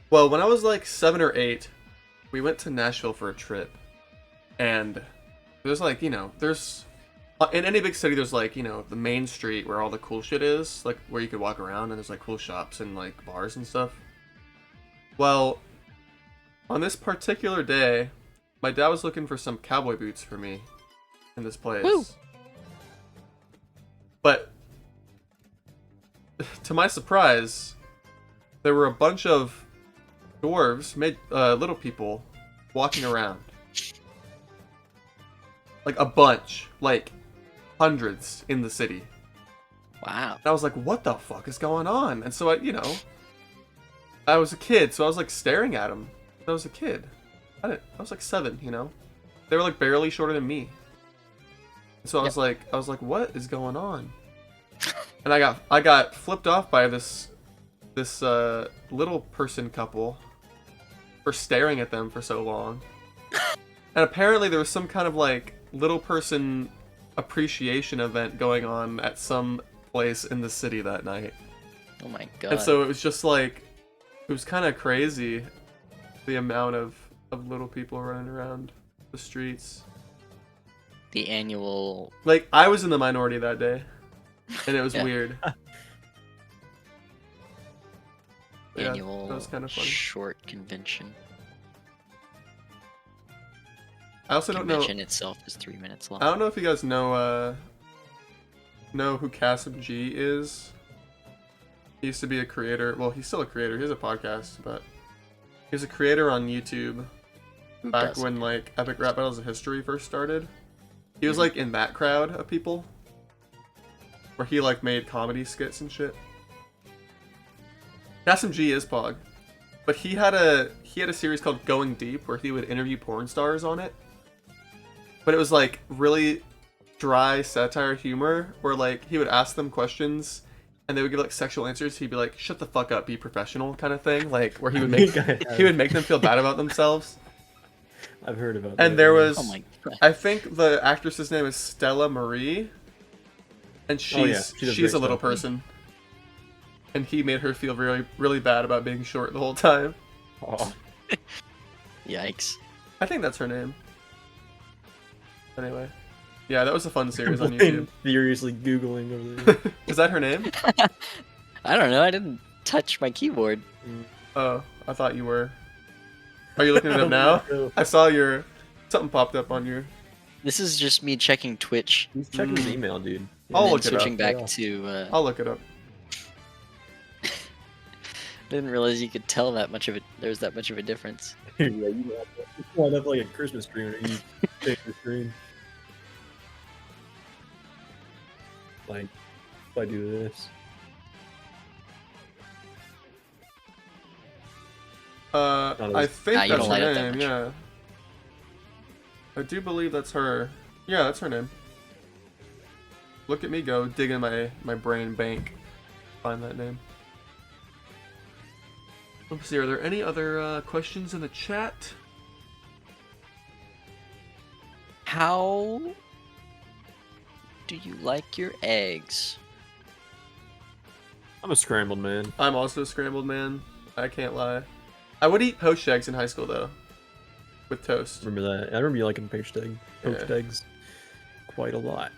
Well, when I was like 7 or 8, we went to Nashville for a trip, and there's like there's in any big city there's like the main street where all the cool shit is, like where you could walk around and there's like cool shops and like bars and stuff. Well, on this particular day, my dad was looking for some cowboy boots for me in this place. Woo. But to my surprise, there were a bunch of dwarves, little people, walking around. Like a bunch, like hundreds in the city. Wow. And I was like, what the fuck is going on? And so I was a kid, so I was like staring at them. I was a kid. I was like 7, They were like barely shorter than me. So I was like, what is going on? And I got flipped off by this little person couple for staring at them for so long. And apparently there was some kind of like little person appreciation event going on at some place in the city that night. Oh my god. And so it was just like, it was kind of crazy, the amount of little people running around the streets. The annual. Like, I was in the minority that day, and it was Yeah. weird. Yeah, Annual that was kind of funny. short convention. I also don't know. Convention itself is 3 minutes long. I don't know if you guys know who Kasim G is. He used to be a creator. Well, he's still a creator. He has a podcast, but he was a creator on YouTube Who back doesn't? when like Epic Rap Battles of History first started. He was like in that crowd of people, where he like made comedy skits and shit. Kasim G is Pog, but he had a series called Going Deep where he would interview porn stars on it. But it was like really dry satire humor where like he would ask them questions and they would give like sexual answers. He'd be like, "Shut the fuck up, be professional," kind of thing. Like where he would make them feel bad about themselves. I've heard about that. And there yeah. was, Oh my god. I think the actress's name is Stella Marie, and Oh, yeah. She does she's great a little stuff. person. And he made her feel really really bad about being short the whole time. Aw. Yikes. I think that's her name. Anyway, yeah, that was a fun series on YouTube. Furiously googling over there. Is that her name? I don't know. I didn't touch my keyboard. Oh, I thought you were. Are you looking it up now? I saw something popped up on your. This is just me checking Twitch. He's checking his email, dude. I'll and look then it up. switching back Yeah. to. I'll look it up. Didn't realize you could tell that much of it. There's that much of a difference. Yeah, you wind up like a Christmas tree when you change the screen. Like, if I do this. I think Nah, you that's don't light her up that name. much. Yeah. I do believe that's her. Yeah, that's her name. Look at me go dig in my brain bank. Find that name. Let's see. Are there any other questions in the chat? How do you like your eggs? I'm a scrambled man. I'm also a scrambled man. I can't lie. I would eat poached eggs in high school though, with toast. Remember that? I remember you liking poached eggs quite a lot.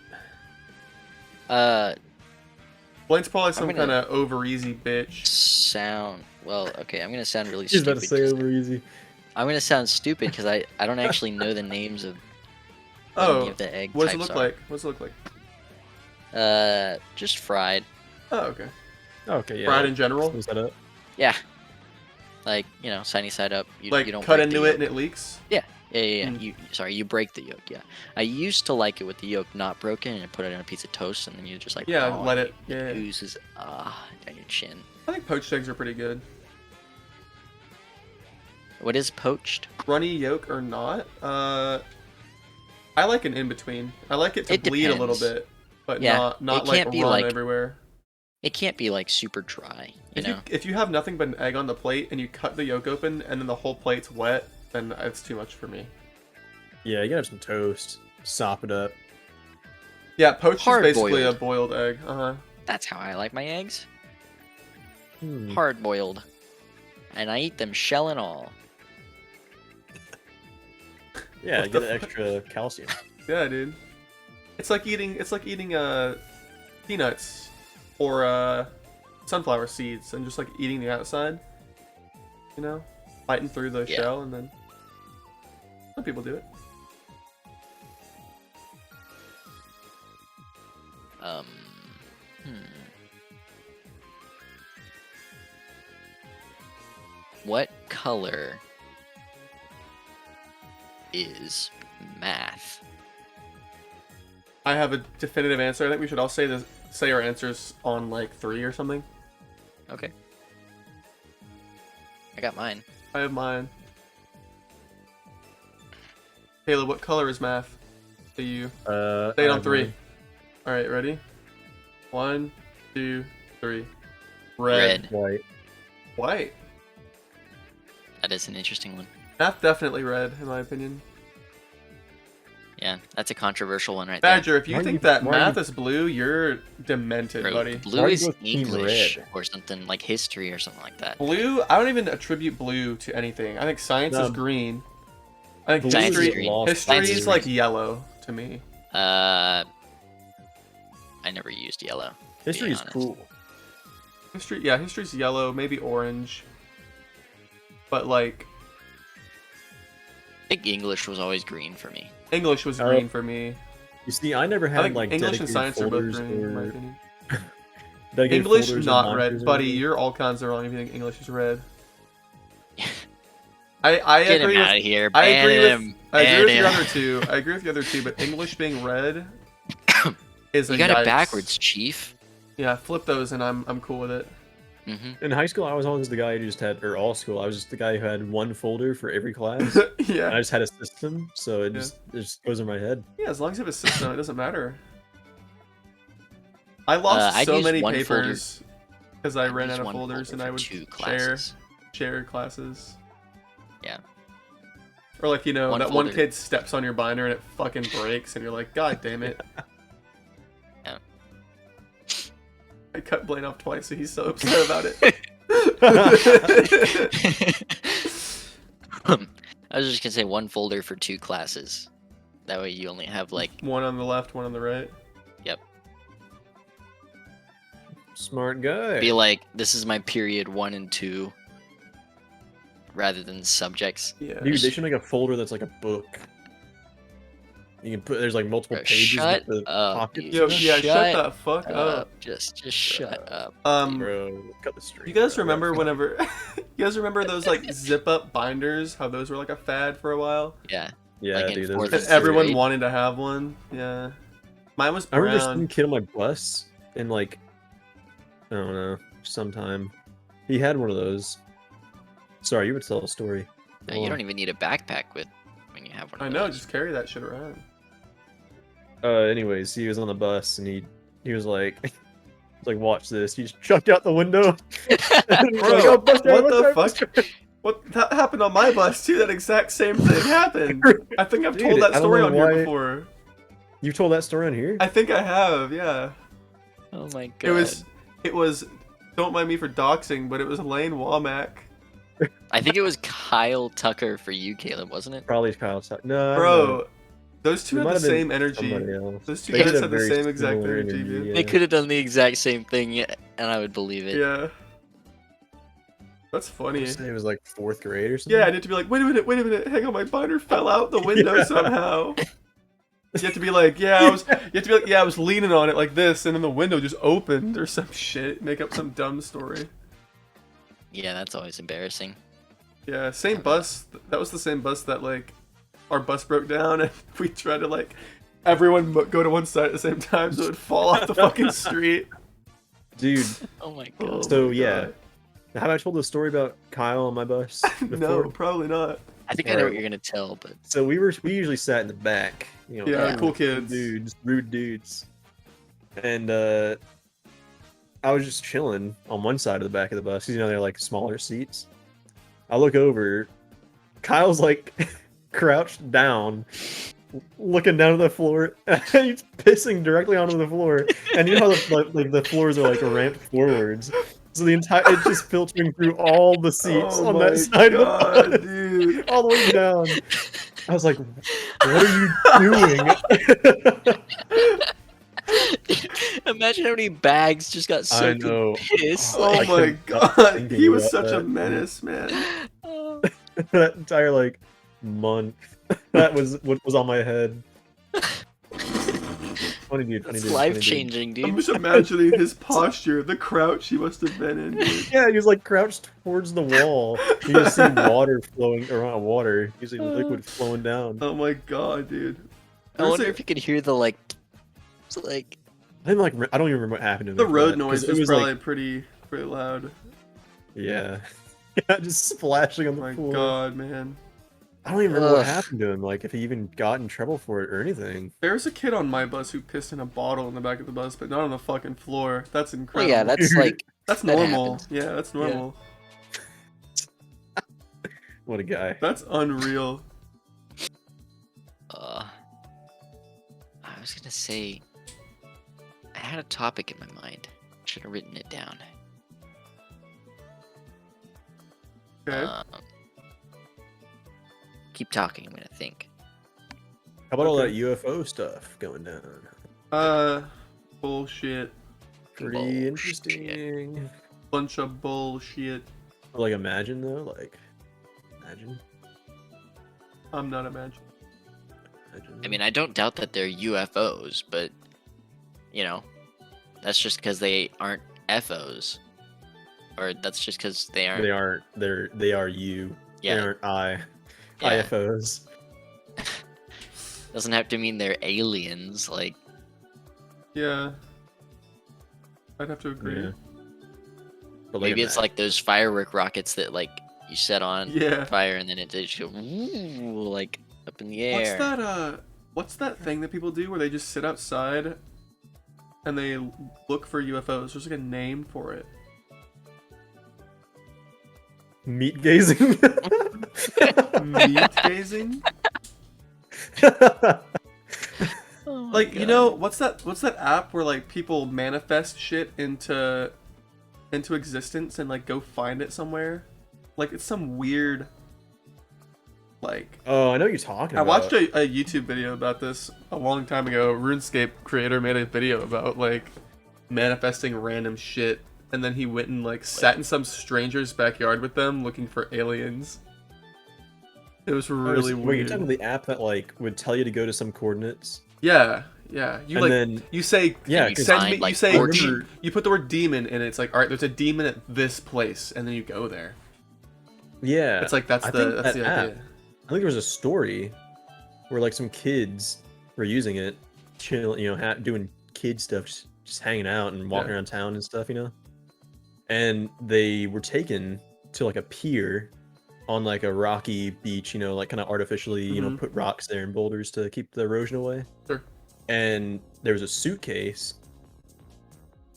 Blaine's probably some gonna- kind of over easy bitch. Well, okay, I'm gonna sound really He's stupid. about to say 'cause over easy. I'm gonna sound stupid because I don't actually know the names of any Oh, of the egg what does it types look are. like? What does it look like? Just fried. Oh, okay. Okay, yeah. Fried in general? Is that up? Yeah. Like, sunny side up. You Like, don't cut break the into it yolk. and it leaks? Yeah. Mm. You break the yolk. Yeah. I used to like it with the yolk not broken, and you put it in a piece of toast, and then you just like Yeah, oh, let and it- it yeah. oozes down your chin. I think poached eggs are pretty good. What is poached? Runny yolk or not? I like an in-between. I like it to It bleed a little depends. bit, but Yeah, not it like can't be run like- everywhere. It can't be like super dry. If you have nothing but an egg on the plate and you cut the yolk open and then the whole plate's wet, then it's too much for me. Yeah, you gotta have some toast. Sop it up. Yeah, poached is basically a Hard-boiled. boiled egg. That's how I like my eggs. Hmm. Hard boiled. And I eat them shell and all. Yeah, What get the the extra calcium. Yeah, dude. It's like eating peanuts or sunflower seeds and just like eating the outside. You know? Biting through the Yeah. shell and then some people do it. Hmm. What color is math? I have a definitive answer. I think we should all say our answers on like 3 or something. Okay. I got mine. I have mine. Caleb, what color is math to you? I Say it on have 3. mine. Alright, ready? 1, 2, 3. Red. White. White. That is an interesting one. Math definitely red, in my opinion. Yeah, that's a controversial one right Badger, if you Why are think you- that why are math you- is blue, you're demented, there. buddy. Blue Why are you is both team English red? or something like history or something like that. Blue, I don't even attribute blue to anything. I think science is No. green. I think Blue Science is history, green. lost. history Science is is like green. yellow to me. I never used yellow. to be History is honest. cool. History's yellow, maybe orange. But like, I think English was always green for me. English was Oh. green for me. You see, I never I had think like English and dedicated science are both folders green, in my or opinion. dedicated English, folders or not monitors red. or Buddy, anything. you're all kinds of wrong if you think English is red. I Get agree him with out of here. I Ban agree him. with I agree with Ban the him. other two. I agree with the other two, but English being red is You a got yikes. it backwards, Chief. Yeah, flip those and I'm cool with it. Mm-hmm. In high school, I was always the guy who just had, or all school, I was just the guy who had one folder for every class. And I Yeah. just had a system, so it Yeah. just goes in my head. Yeah, as long as you have a system, it doesn't matter. I lost I'd so use many one folder. papers because I ran Use out of one folders folder and I for would 2 share classes. classes. Yeah. Or like, One that one folder. kid steps on your binder and it fucking breaks and you're like, God damn it. Yeah. I cut Blaine off twice, so he's so upset about it. I was just gonna say one folder for 2 classes. That way you only have like One on the left, one on the right. Smart guy. be like this is my period 1 and 2 rather than subjects. Yeah. Dude, they should make a folder that's like a book. You can put there's like multiple Bro, pages shut with the up, pockets. dude. Yo, in it. yeah, shut Shut the fuck up. Just shut up. Bro, cut the string. You guys bro. remember whenever you guys remember those like zip up binders, how those were like a fad for a while? Yeah. Yeah, like in dude. those fourth are and And everyone grade? wanted to have one. Yeah. Mine was I remember some brown. kid on my bus, and like, I don't know, sometime he had one of those. Sorry, you would tell a story. No, Go you on. don't even need a backpack with when you have one. I Of know, those. just carry that shit around. Anyways, he was on the bus, and he was like, he's like, watch this. He just chucked out the window. Bro, what the fuck? What that happened on my bus too? That exact same thing happened. I think I've told Dude, that I don't story know on here why- before. You told that story on here? I think I have, yeah. Oh my god. It was don't mind me for doxing, but it was Lane Womack. I think it was Kyle Tucker for you, Caleb, wasn't it? Probably Kyle. No, Bro, those two It had might the have been same energy. somebody else. Those two They guys had a had the very same exact similar energy, dude. yeah. They could have done the exact same thing, and I would believe it. Yeah. That's I funny. wanna say it was like 4th grade or something. Yeah, I need to be like, wait a minute, hang on, my binder fell out the window Yeah. somehow. You have to be like, yeah, I was. You have to be like, yeah, I was leaning on it like this, and then the window just opened or some shit. Make up some dumb story. Yeah, that's always embarrassing. Yeah, same bus. That was the same bus that like our bus broke down, and we tried to like everyone go to one side at the same time so it'd fall off the fucking street. Dude. Oh my Oh god. So my yeah, God. have I told the story about Kyle on my bus before? No, probably not. I think I know what you're gonna tell, but So we usually sat in the back, you know, Yeah, Yeah. cool kids. rude dudes, and I was just chilling on one side of the back of the bus because you know they're like smaller seats. I look over, Kyle's like crouched down, looking down at the floor, and he's pissing directly onto the floor. And you know how the floors are like ramped forwards, so it's just filtering through all the seats Oh on my that side God, of the bus, dude. all the way down. I was like, "What are you doing?" imagine how many bags just got I soaked know. with piss. Oh I like- my couldn't stop God, thinking he was about such a that. menace, man. Oh. That entire like month, that was what was on my head. Funny dude, funny It's dude, life funny dude. changing, I'm dude. just imagining his posture, the crouch he must have been in, dude. Yeah, he was like crouched towards the wall. You just see water flowing around, water. You see liquid flowing down. Oh my God, dude. I There's wonder a- if you could hear the like, so like I didn't like. I don't even remember what happened to him. the after road that, 'cause noise it was was probably like, pretty loud. yeah, yeah, just splashing on Oh the my floor. God, man. I don't even remember what Ugh. happened to him. Like if he even got in trouble for it or anything. There's a kid on my bus who pissed in a bottle in the back of the bus, but not on the fucking floor. That's well, incredible. yeah, that's like That's that normal. happens. Yeah, that's normal. What a guy. That's unreal. I was gonna say I had a topic in my mind. Should have written it down. Okay. Keep talking. I'm gonna think. How about all that Okay. UFO stuff going down? Bullshit. Pretty Bullshit. interesting. Bunch of bullshit. Like imagine though, like imagine. I'm not imagining. I mean, I don't doubt that they're UFOs, but you know, that's just because they aren't FOs, or that's just because they aren't. They are you. They Yeah, aren't I. yeah. IFOs. Doesn't have to mean they're aliens. Like, Yeah. I'd have to agree. Yeah. But maybe it's like those firework rockets that like you set on Yeah. fire and then it just go woo, like up in the air. What's that thing that people do where they just sit outside and they look for UFOs? There's like a name for it. meat gazing. Meat gazing? Oh my Like, you God. know, what's that app where like people manifest shit into existence and like go find it somewhere? Like it's some weird like Oh, I know what you're talking I about. watched a YouTube video about this a long time ago. RuneScape creator made a video about like manifesting random shit, and then he went and like sat in some stranger's backyard with them looking for aliens. It was really Wait, you're weird. talking about the app that like would tell you to go to some coordinates, Yeah, yeah. You and like then you say yeah, you 'cause- find, send me. like, You say 14. you put the word demon, and it's like, all right, there's a demon at this place, and then you go there. yeah, It's like that's I think the that idea. app- I think there was a story where like some kids were using it, chill, you know, doing kid stuff, just hanging out and walking Yeah. around town and stuff, you know. And they were taken to like a pier on like a rocky beach, you know, like kind of artificially, you know, Mhm. put rocks there and boulders to keep the erosion away. Sure. And there was a suitcase,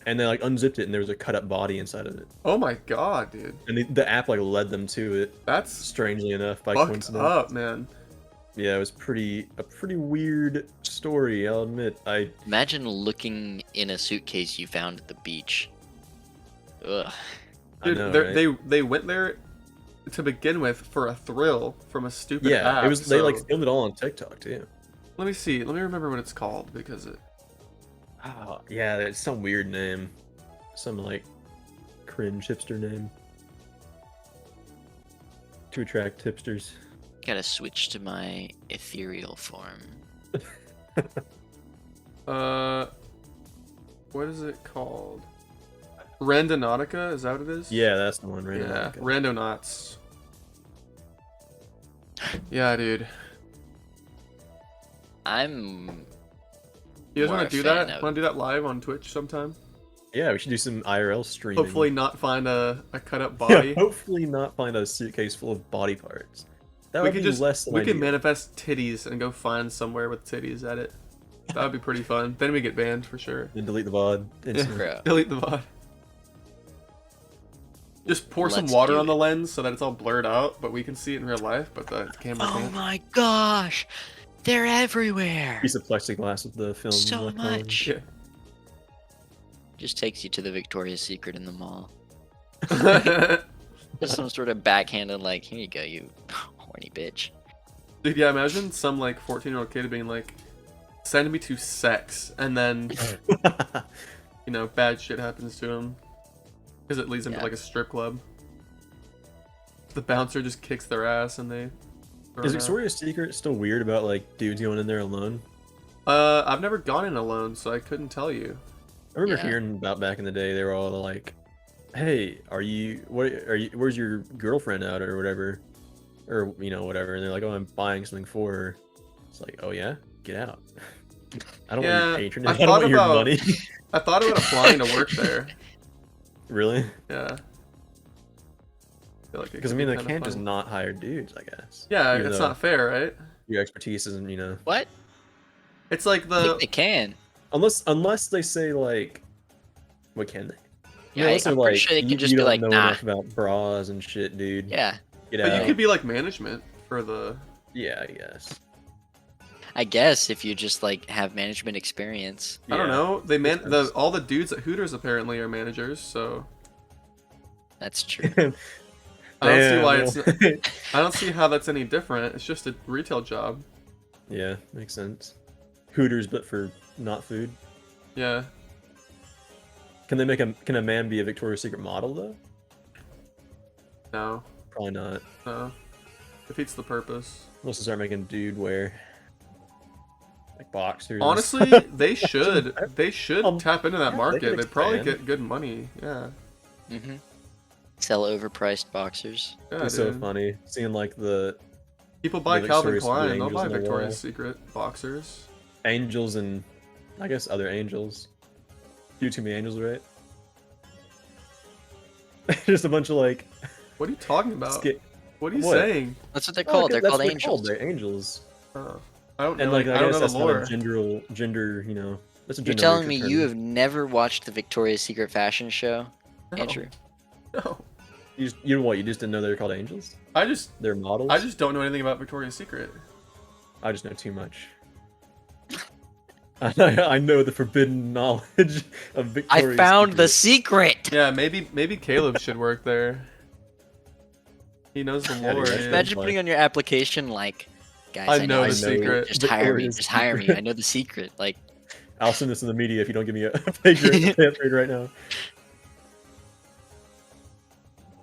and they like unzipped it, and there was a cut up body inside of it. Oh my god, dude, And the app like led them to it. that's Strangely enough, by fucked coincidence. up, man. Yeah, it was a pretty weird story. I'll admit. Imagine looking in a suitcase you found at the beach. Ugh. I Dude, know, they're- right? they went there to begin with for a thrill from a stupid Yeah, app. it was. They like so- filmed it all on TikTok too. Let me see. Let me remember what it's called because it. Oh, yeah, it's some weird name, some like cringe hipster name to attract hipsters. Gotta switch to my ethereal form. What is it called? Randonautica? Is that what it is? Yeah, that's the one. Right. Yeah, Randonauts. Yeah, dude. I'm. You guys more want a to do fan that? of- Want to do that live on Twitch sometime? Yeah, we should do some IRL streaming. Hopefully not find a cut up Yeah, body. hopefully not find a suitcase full of body parts. That We would could be just less than we could ideal. manifest titties and go find somewhere with titties at it. That would be pretty fun. Then we get banned for sure. Then delete the VOD. Yeah, instantly. Bro. delete the VOD. Just pour some Let's water do on the it. lens so that it's all blurred out, but we can see it in real life, but the camera Oh can't. my gosh, they're everywhere. Piece of plexiglass with the film. So left on. much. Yeah. Just takes you to the Victoria's Secret in the mall. Dude, Just some sort of backhanded, like, here you go, you horny bitch. yeah, imagine some like 14-year-old kid being like, send me to sex, and then, you know, bad shit happens to him. Because it leads him to Yeah. like a strip club. The bouncer just kicks their ass and they. throw Is it out. Victoria's Secret still weird about like dudes going in there alone? I've never gone in alone, so I couldn't tell you. I remember Yeah. hearing about back in the day. They were all like, "Hey, where's your girlfriend out or whatever, or you know whatever?" And they're like, "Oh, I'm buying something for her." It's like, "Oh yeah, get out." I don't want Yeah, your patronage. I I don't thought want your about- money. I thought about applying to work there. Really? Yeah. Feel like it Because I could mean, be they kinda can't just fun. not hire dudes, I guess. Yeah, Even it's though not fair, right? your expertise isn't, you know, What? It's like I think they the can. unless they say like, what can they? Yeah, unless I'm they're pretty like, sure they can you just be don't like, know nah. enough about bras and shit, dude. Yeah, Get but out. you could be like management for the Yeah, I guess. I guess if you just like have management experience. I don't Yeah. know. They makes sense. all the dudes at Hooters apparently are managers, so That's true. I don't see Damn, why well, it's I don't see how that's any different. It's just a retail job. yeah, makes sense. Hooters, but for not food. Yeah. Can a man be a Victoria's Secret model though? No. Probably not. No. Defeats the purpose. Unless they start making dude wear like boxers. and Honestly, stuff. they should. They should tap into that yeah, they market. could They'd probably expand. get good money. Yeah. Mm-hmm. Sell overpriced boxers. Yeah, It's so dude. funny seeing like the People buy the Calvin Victoria's Klein. Secret They'll angels buy on the Victoria's wall. Secret boxers. angels and I guess other angels. Do too many angels, right? Just a bunch of like What are you talking about? skit. What are you What? saying? That's what they're called. They're that's called what angels. They're angels. Oh. I don't know. And like I I don't guess know that's the not lore. a gender, you know. That's a You're gender telling me neutral you term. have never watched the Victoria's Secret fashion show, No. Andrew? No. You know what? You just didn't know they were called angels. I just They're models. I just don't know anything about Victoria's Secret. I just know too much. I know the forbidden knowledge of I Victoria's found the Secret. secret. Yeah, maybe Caleb should work there. He knows the Yeah, lore. dude, dude. Imagine Like- putting on your application like, guys, I know I the secret. Just hire me. Victoria's Just hire me. Secret. I know the secret. Like, I'll send this in the media if you don't give me a pay grade right now.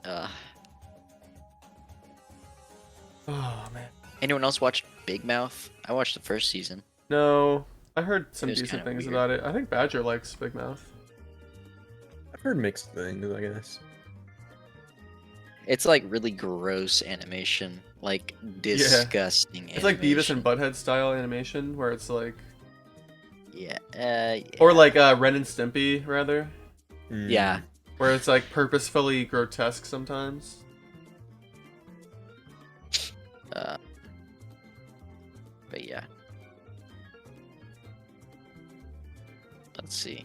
uh, Oh man. anyone else watch Big Mouth? I watched the first season. No, I heard some It was decent kinda things weird. about it. I think Badger likes Big Mouth. I've heard mixed things, I guess. It's like really gross animation, like disgusting. It's like Beavis and animation. Butthead style animation, where it's like, Yeah. or like Ren and Stimpy rather, Mm. Yeah. where it's like purposefully grotesque sometimes. But yeah. Let's see.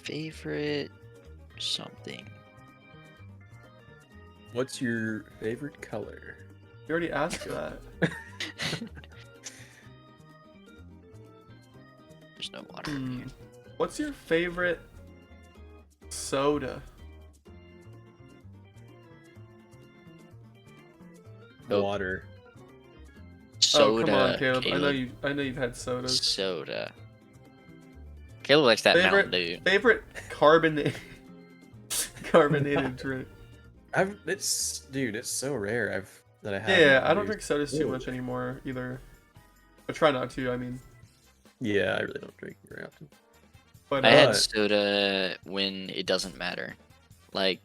Favorite something. What's your favorite color? You already asked that. There's no water in here. What's your favorite soda? Oh. Water. Soda. Oh come on, Caleb. Caleb. I know you've had sodas. Soda. Caleb likes that Mountain Dew. Favorite carbonated drink. Dude, it's so rare. that I have. Yeah, I don't drink sodas too much anymore either. I try not to. I mean, Yeah, I really don't drink very often. but I had soda when it doesn't matter. Like,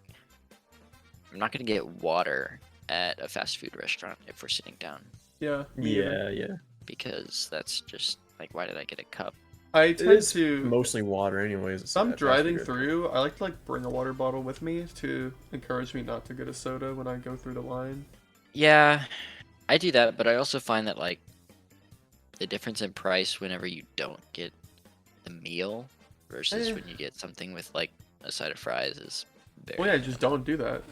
I'm not gonna get water at a fast food restaurant if we're sitting down, yeah, me either. Yeah. because that's just like, why did I get a cup? I It tend is to. mostly water, anyways. If I'm at fast driving food through, I like to bring a water bottle with me to encourage me not to get a soda when I go through the line. Yeah, I do that, but I also find that like the difference in price whenever you don't get the meal versus Eh. when you get something with like a side of fries is very Well, yeah, just don't do that.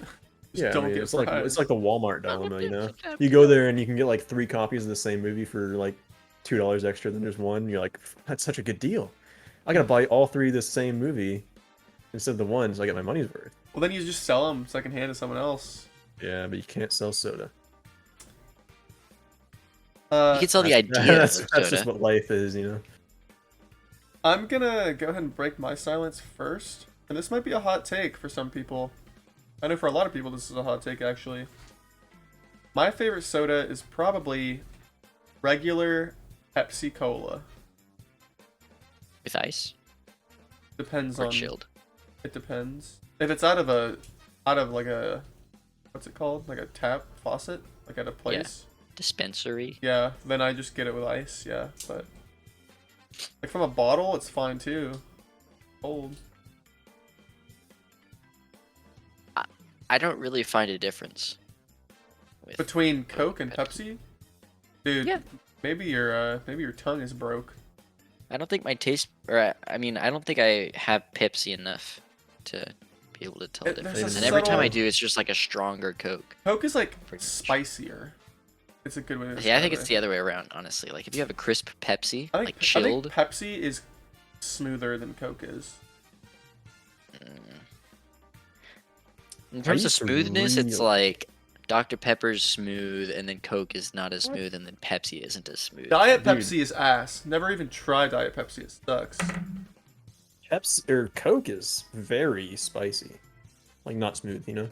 Just Yeah, don't I mean, get it's like fries. the Walmart dilemma, you know. You go there and you can get like 3 copies of the same movie for like $2 extra than there's one. You're like, that's such a good deal. I gotta buy all 3 of this same movie instead of the one, so I get my money's worth. Well, then you just sell them secondhand to someone else. Yeah, but you can't sell soda. You can sell the idea That's of just soda. what life is, you know. I'm gonna go ahead and break my silence first, and this might be a hot take for some people. I know for a lot of people this is a hot take, actually. My favorite soda is probably regular Pepsi Cola. With ice Depends or on. chilled. It depends. If it's out of like a, what's it called? Like a tap faucet, like at a place. Dispensary. Yeah, then I just get it with ice. Yeah, but like from a bottle, it's fine too. Cold. I don't really find a difference. With Between Coke and Pepsi, dude. Yeah. Maybe your tongue is broke. I don't think my taste, or I mean, I don't think I have Pepsi enough to be able to tell the There's difference. a And every time I subtle- do, it's just like a stronger Coke. Coke is like Pretty much. spicier. It's a good way to Yeah, I describe think it. it's the other way around, honestly. Like if you have a crisp Pepsi, I like think chilled, Pepsi is smoother than Coke is. in terms of used to smoothness, it's really- like Dr. Pepper's smooth, and then Coke is not as smooth, and then Pepsi isn't as smooth. Diet Dude. Pepsi is ass. Never even try Diet Pepsi. It sucks. Pepsi or Coke is very spicy. Like not smooth, you know?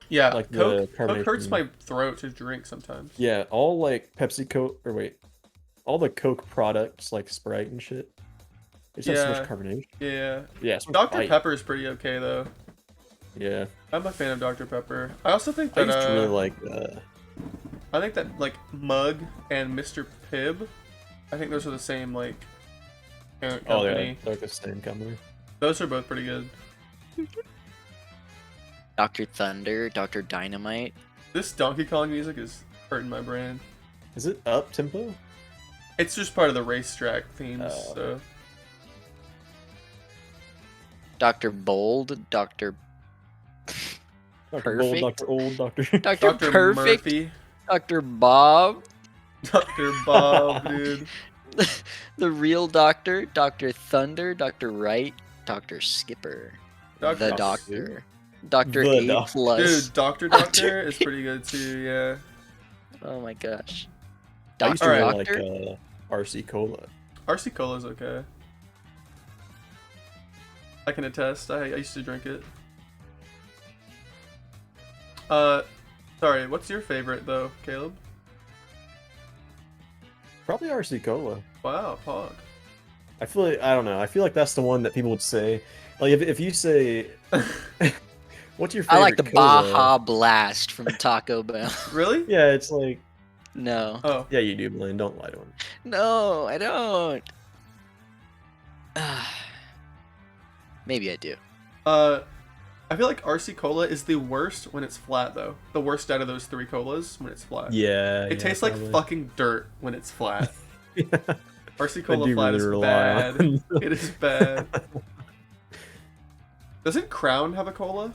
Yeah, Like the Coke hurts carbonation. my throat to drink sometimes. Yeah, all like Pepsi Coke or wait. All the Coke products like Sprite and shit. They just have so Yeah. much carbonation. Yeah. Yeah, so much Dr. bite. Pepper is pretty okay though. Yeah. I'm a fan of Dr. Pepper. I also think I that used to really like I think that like Mug and Mr. Pibb, I think those are the same like parent oh company. they're like the same company. Those are both pretty good. Dr. Thunder, Dr. Dynamite. This Donkey Kong music is hurting my brain. Is it up tempo? It's just part of the racetrack themes. Oh. So Dr. Bold, Dr. Dr. Bold, Perfect. Dr. Old, Dr. Dr. Dr. Perfect, Murphy, Dr. Bob, Dr. Bob, dude. the real doctor, Dr. Thunder, Dr. Wright, Dr. Skipper, Dr. the doctor, Dr. The A Doctor. plus. Dude, Doctor is pretty good too. Yeah. Oh my gosh. I used to Dr. really Doctor? like RC Cola. RC Cola's okay. I can attest. I used to drink it. Sorry. What's your favorite though, Caleb? Probably RC Cola. Wow, Pog. I feel like I don't know. I feel like that's the one that people would say. Like if you say, "What's your favorite?" I like the cola? Baja Blast from Taco Bell. Really? Yeah, it's like No. Oh, yeah, you do, Blaine. Don't lie to him. No, I don't. Maybe I do. I feel like RC Cola is the worst when it's flat though. The worst out of those 3 colas when it's flat. Yeah, It tastes like fucking dirt when it's flat. fucking. RC Cola flat is bad. It is bad. Doesn't Crown have a cola?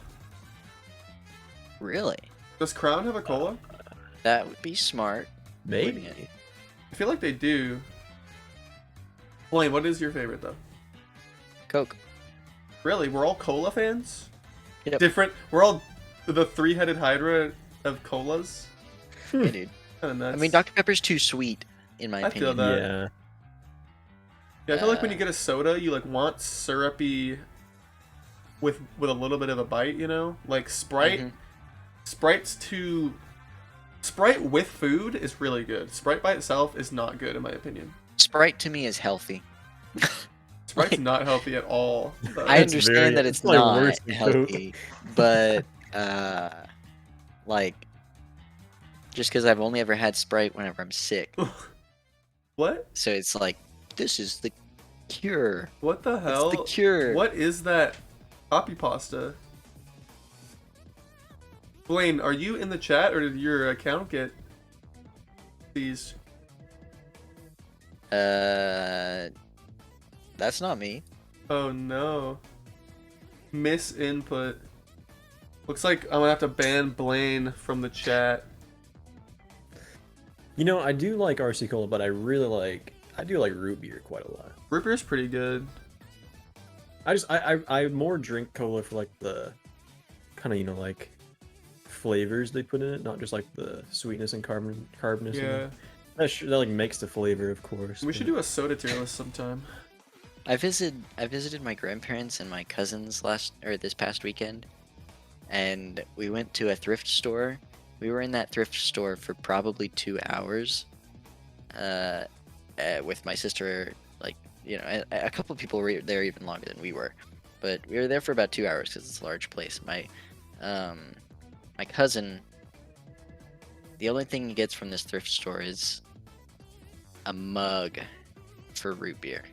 Really? Does Crown have a cola? That would be smart. Maybe. I feel like they do. Blaine, what is your favorite though? Coke. Really? We're all cola fans? Yep. Different. We're all the 3-headed hydra of colas? Yeah, dude. Kind of nuts. I mean, Dr. Pepper's too sweet, in my I feel opinion. that. Yeah. Yeah, I feel like when you get a soda, you like want syrupy with a little bit of a bite, you know? Like Sprite. Mhm. Sprite's too Sprite with food is really good. Sprite by itself is not good in my opinion. Sprite to me is healthy. Sprite's Like, not healthy at all. though. I It's understand that it's it's probably not worse than Coke. healthy, but like just because I've only ever had Sprite whenever I'm sick, What? so it's like this is the cure. What the It's hell? the cure. What is that copy pasta? Blaine, are you in the chat or did your account get these? That's not me. Oh no. Misinput. Looks like I'm gonna have to ban Blaine from the chat. You know, I do like RC Cola, but I do like root beer quite a lot. Root beer's pretty good. I more drink cola for like the kind of, you know, like flavors they put in it, not just like the sweetness and carbonous. Yeah. That like makes the flavor, of course. We should do a soda tier list sometime. I visited my grandparents and my cousins this past weekend, and we went to a thrift store. We were in that thrift store for probably 2 hours, with my sister. Like, you know, a couple of people were there even longer than we were, but we were there for about 2 hours because it's a large place. My cousin, the only thing he gets from this thrift store is a mug for root beer.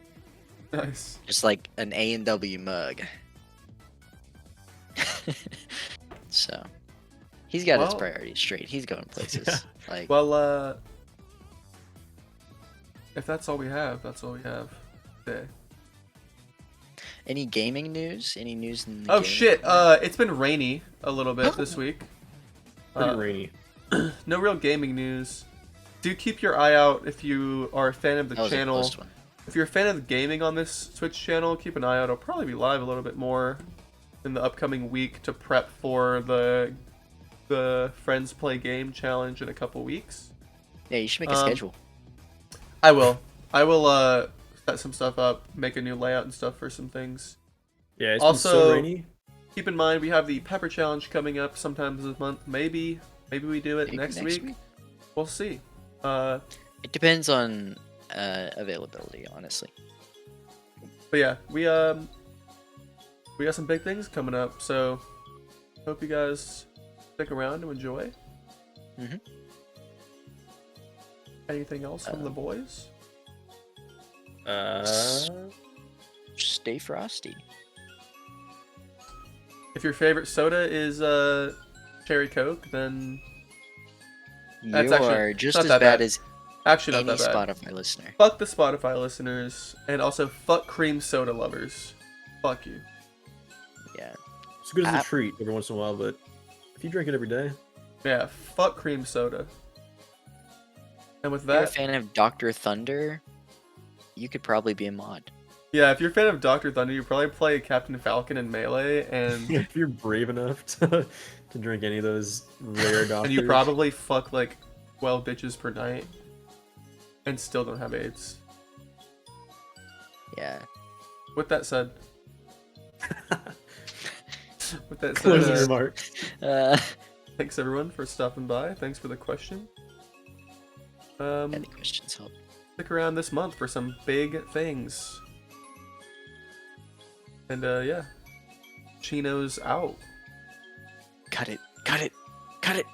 Nice. Just like an A&W mug. So, he's got his Well- priorities straight. He's going places. Like, Well, if that's all we have, that's all we have today. any gaming news? Any news in the Oh gaming shit, world? it's been rainy a little bit this week. Pretty rainy. No real gaming news. Do keep your eye out if you are a fan of the That was a channel. close one. If you're a fan of the gaming on this Twitch channel, keep an eye out. I'll probably be live a little bit more in the upcoming week to prep for the Friends Play Game Challenge in a couple weeks. Yeah, you should make a schedule. I will. I will set some stuff up, make a new layout and stuff for some things. Yeah, it's Also- been so rainy. Keep in mind we have the Pepper Challenge coming up sometime this month. Maybe we do it Maybe next week. We'll see. It depends on availability, honestly. But yeah, we got some big things coming up, so hope you guys stick around to enjoy. Mhm. Anything else from the boys? Stay frosty. If your favorite soda is cherry Coke, then That's You actually are just not as that bad bad. as actually any not that bad. Spotify listener. Fuck the Spotify listeners, and also fuck cream soda lovers. Fuck you. Yeah. It's good as a treat every once in a while, but if you drink it every day, Yeah, fuck cream soda. And with If you're a that, fan of Dr. Thunder, you could probably be a mod. yeah, if you're a fan of Dr. Thunder, you probably play Captain Falcon in Melee, and if you're brave enough to drink any of those rare doctors, and you probably fuck like 12 bitches per night, and still don't have AIDS. Yeah. With that said, closing remarks. thanks everyone for stopping by. Thanks for the question. Any questions help? Stick around this month for some big things. And yeah, Chinos out. Cut it. Cut it. Cut it.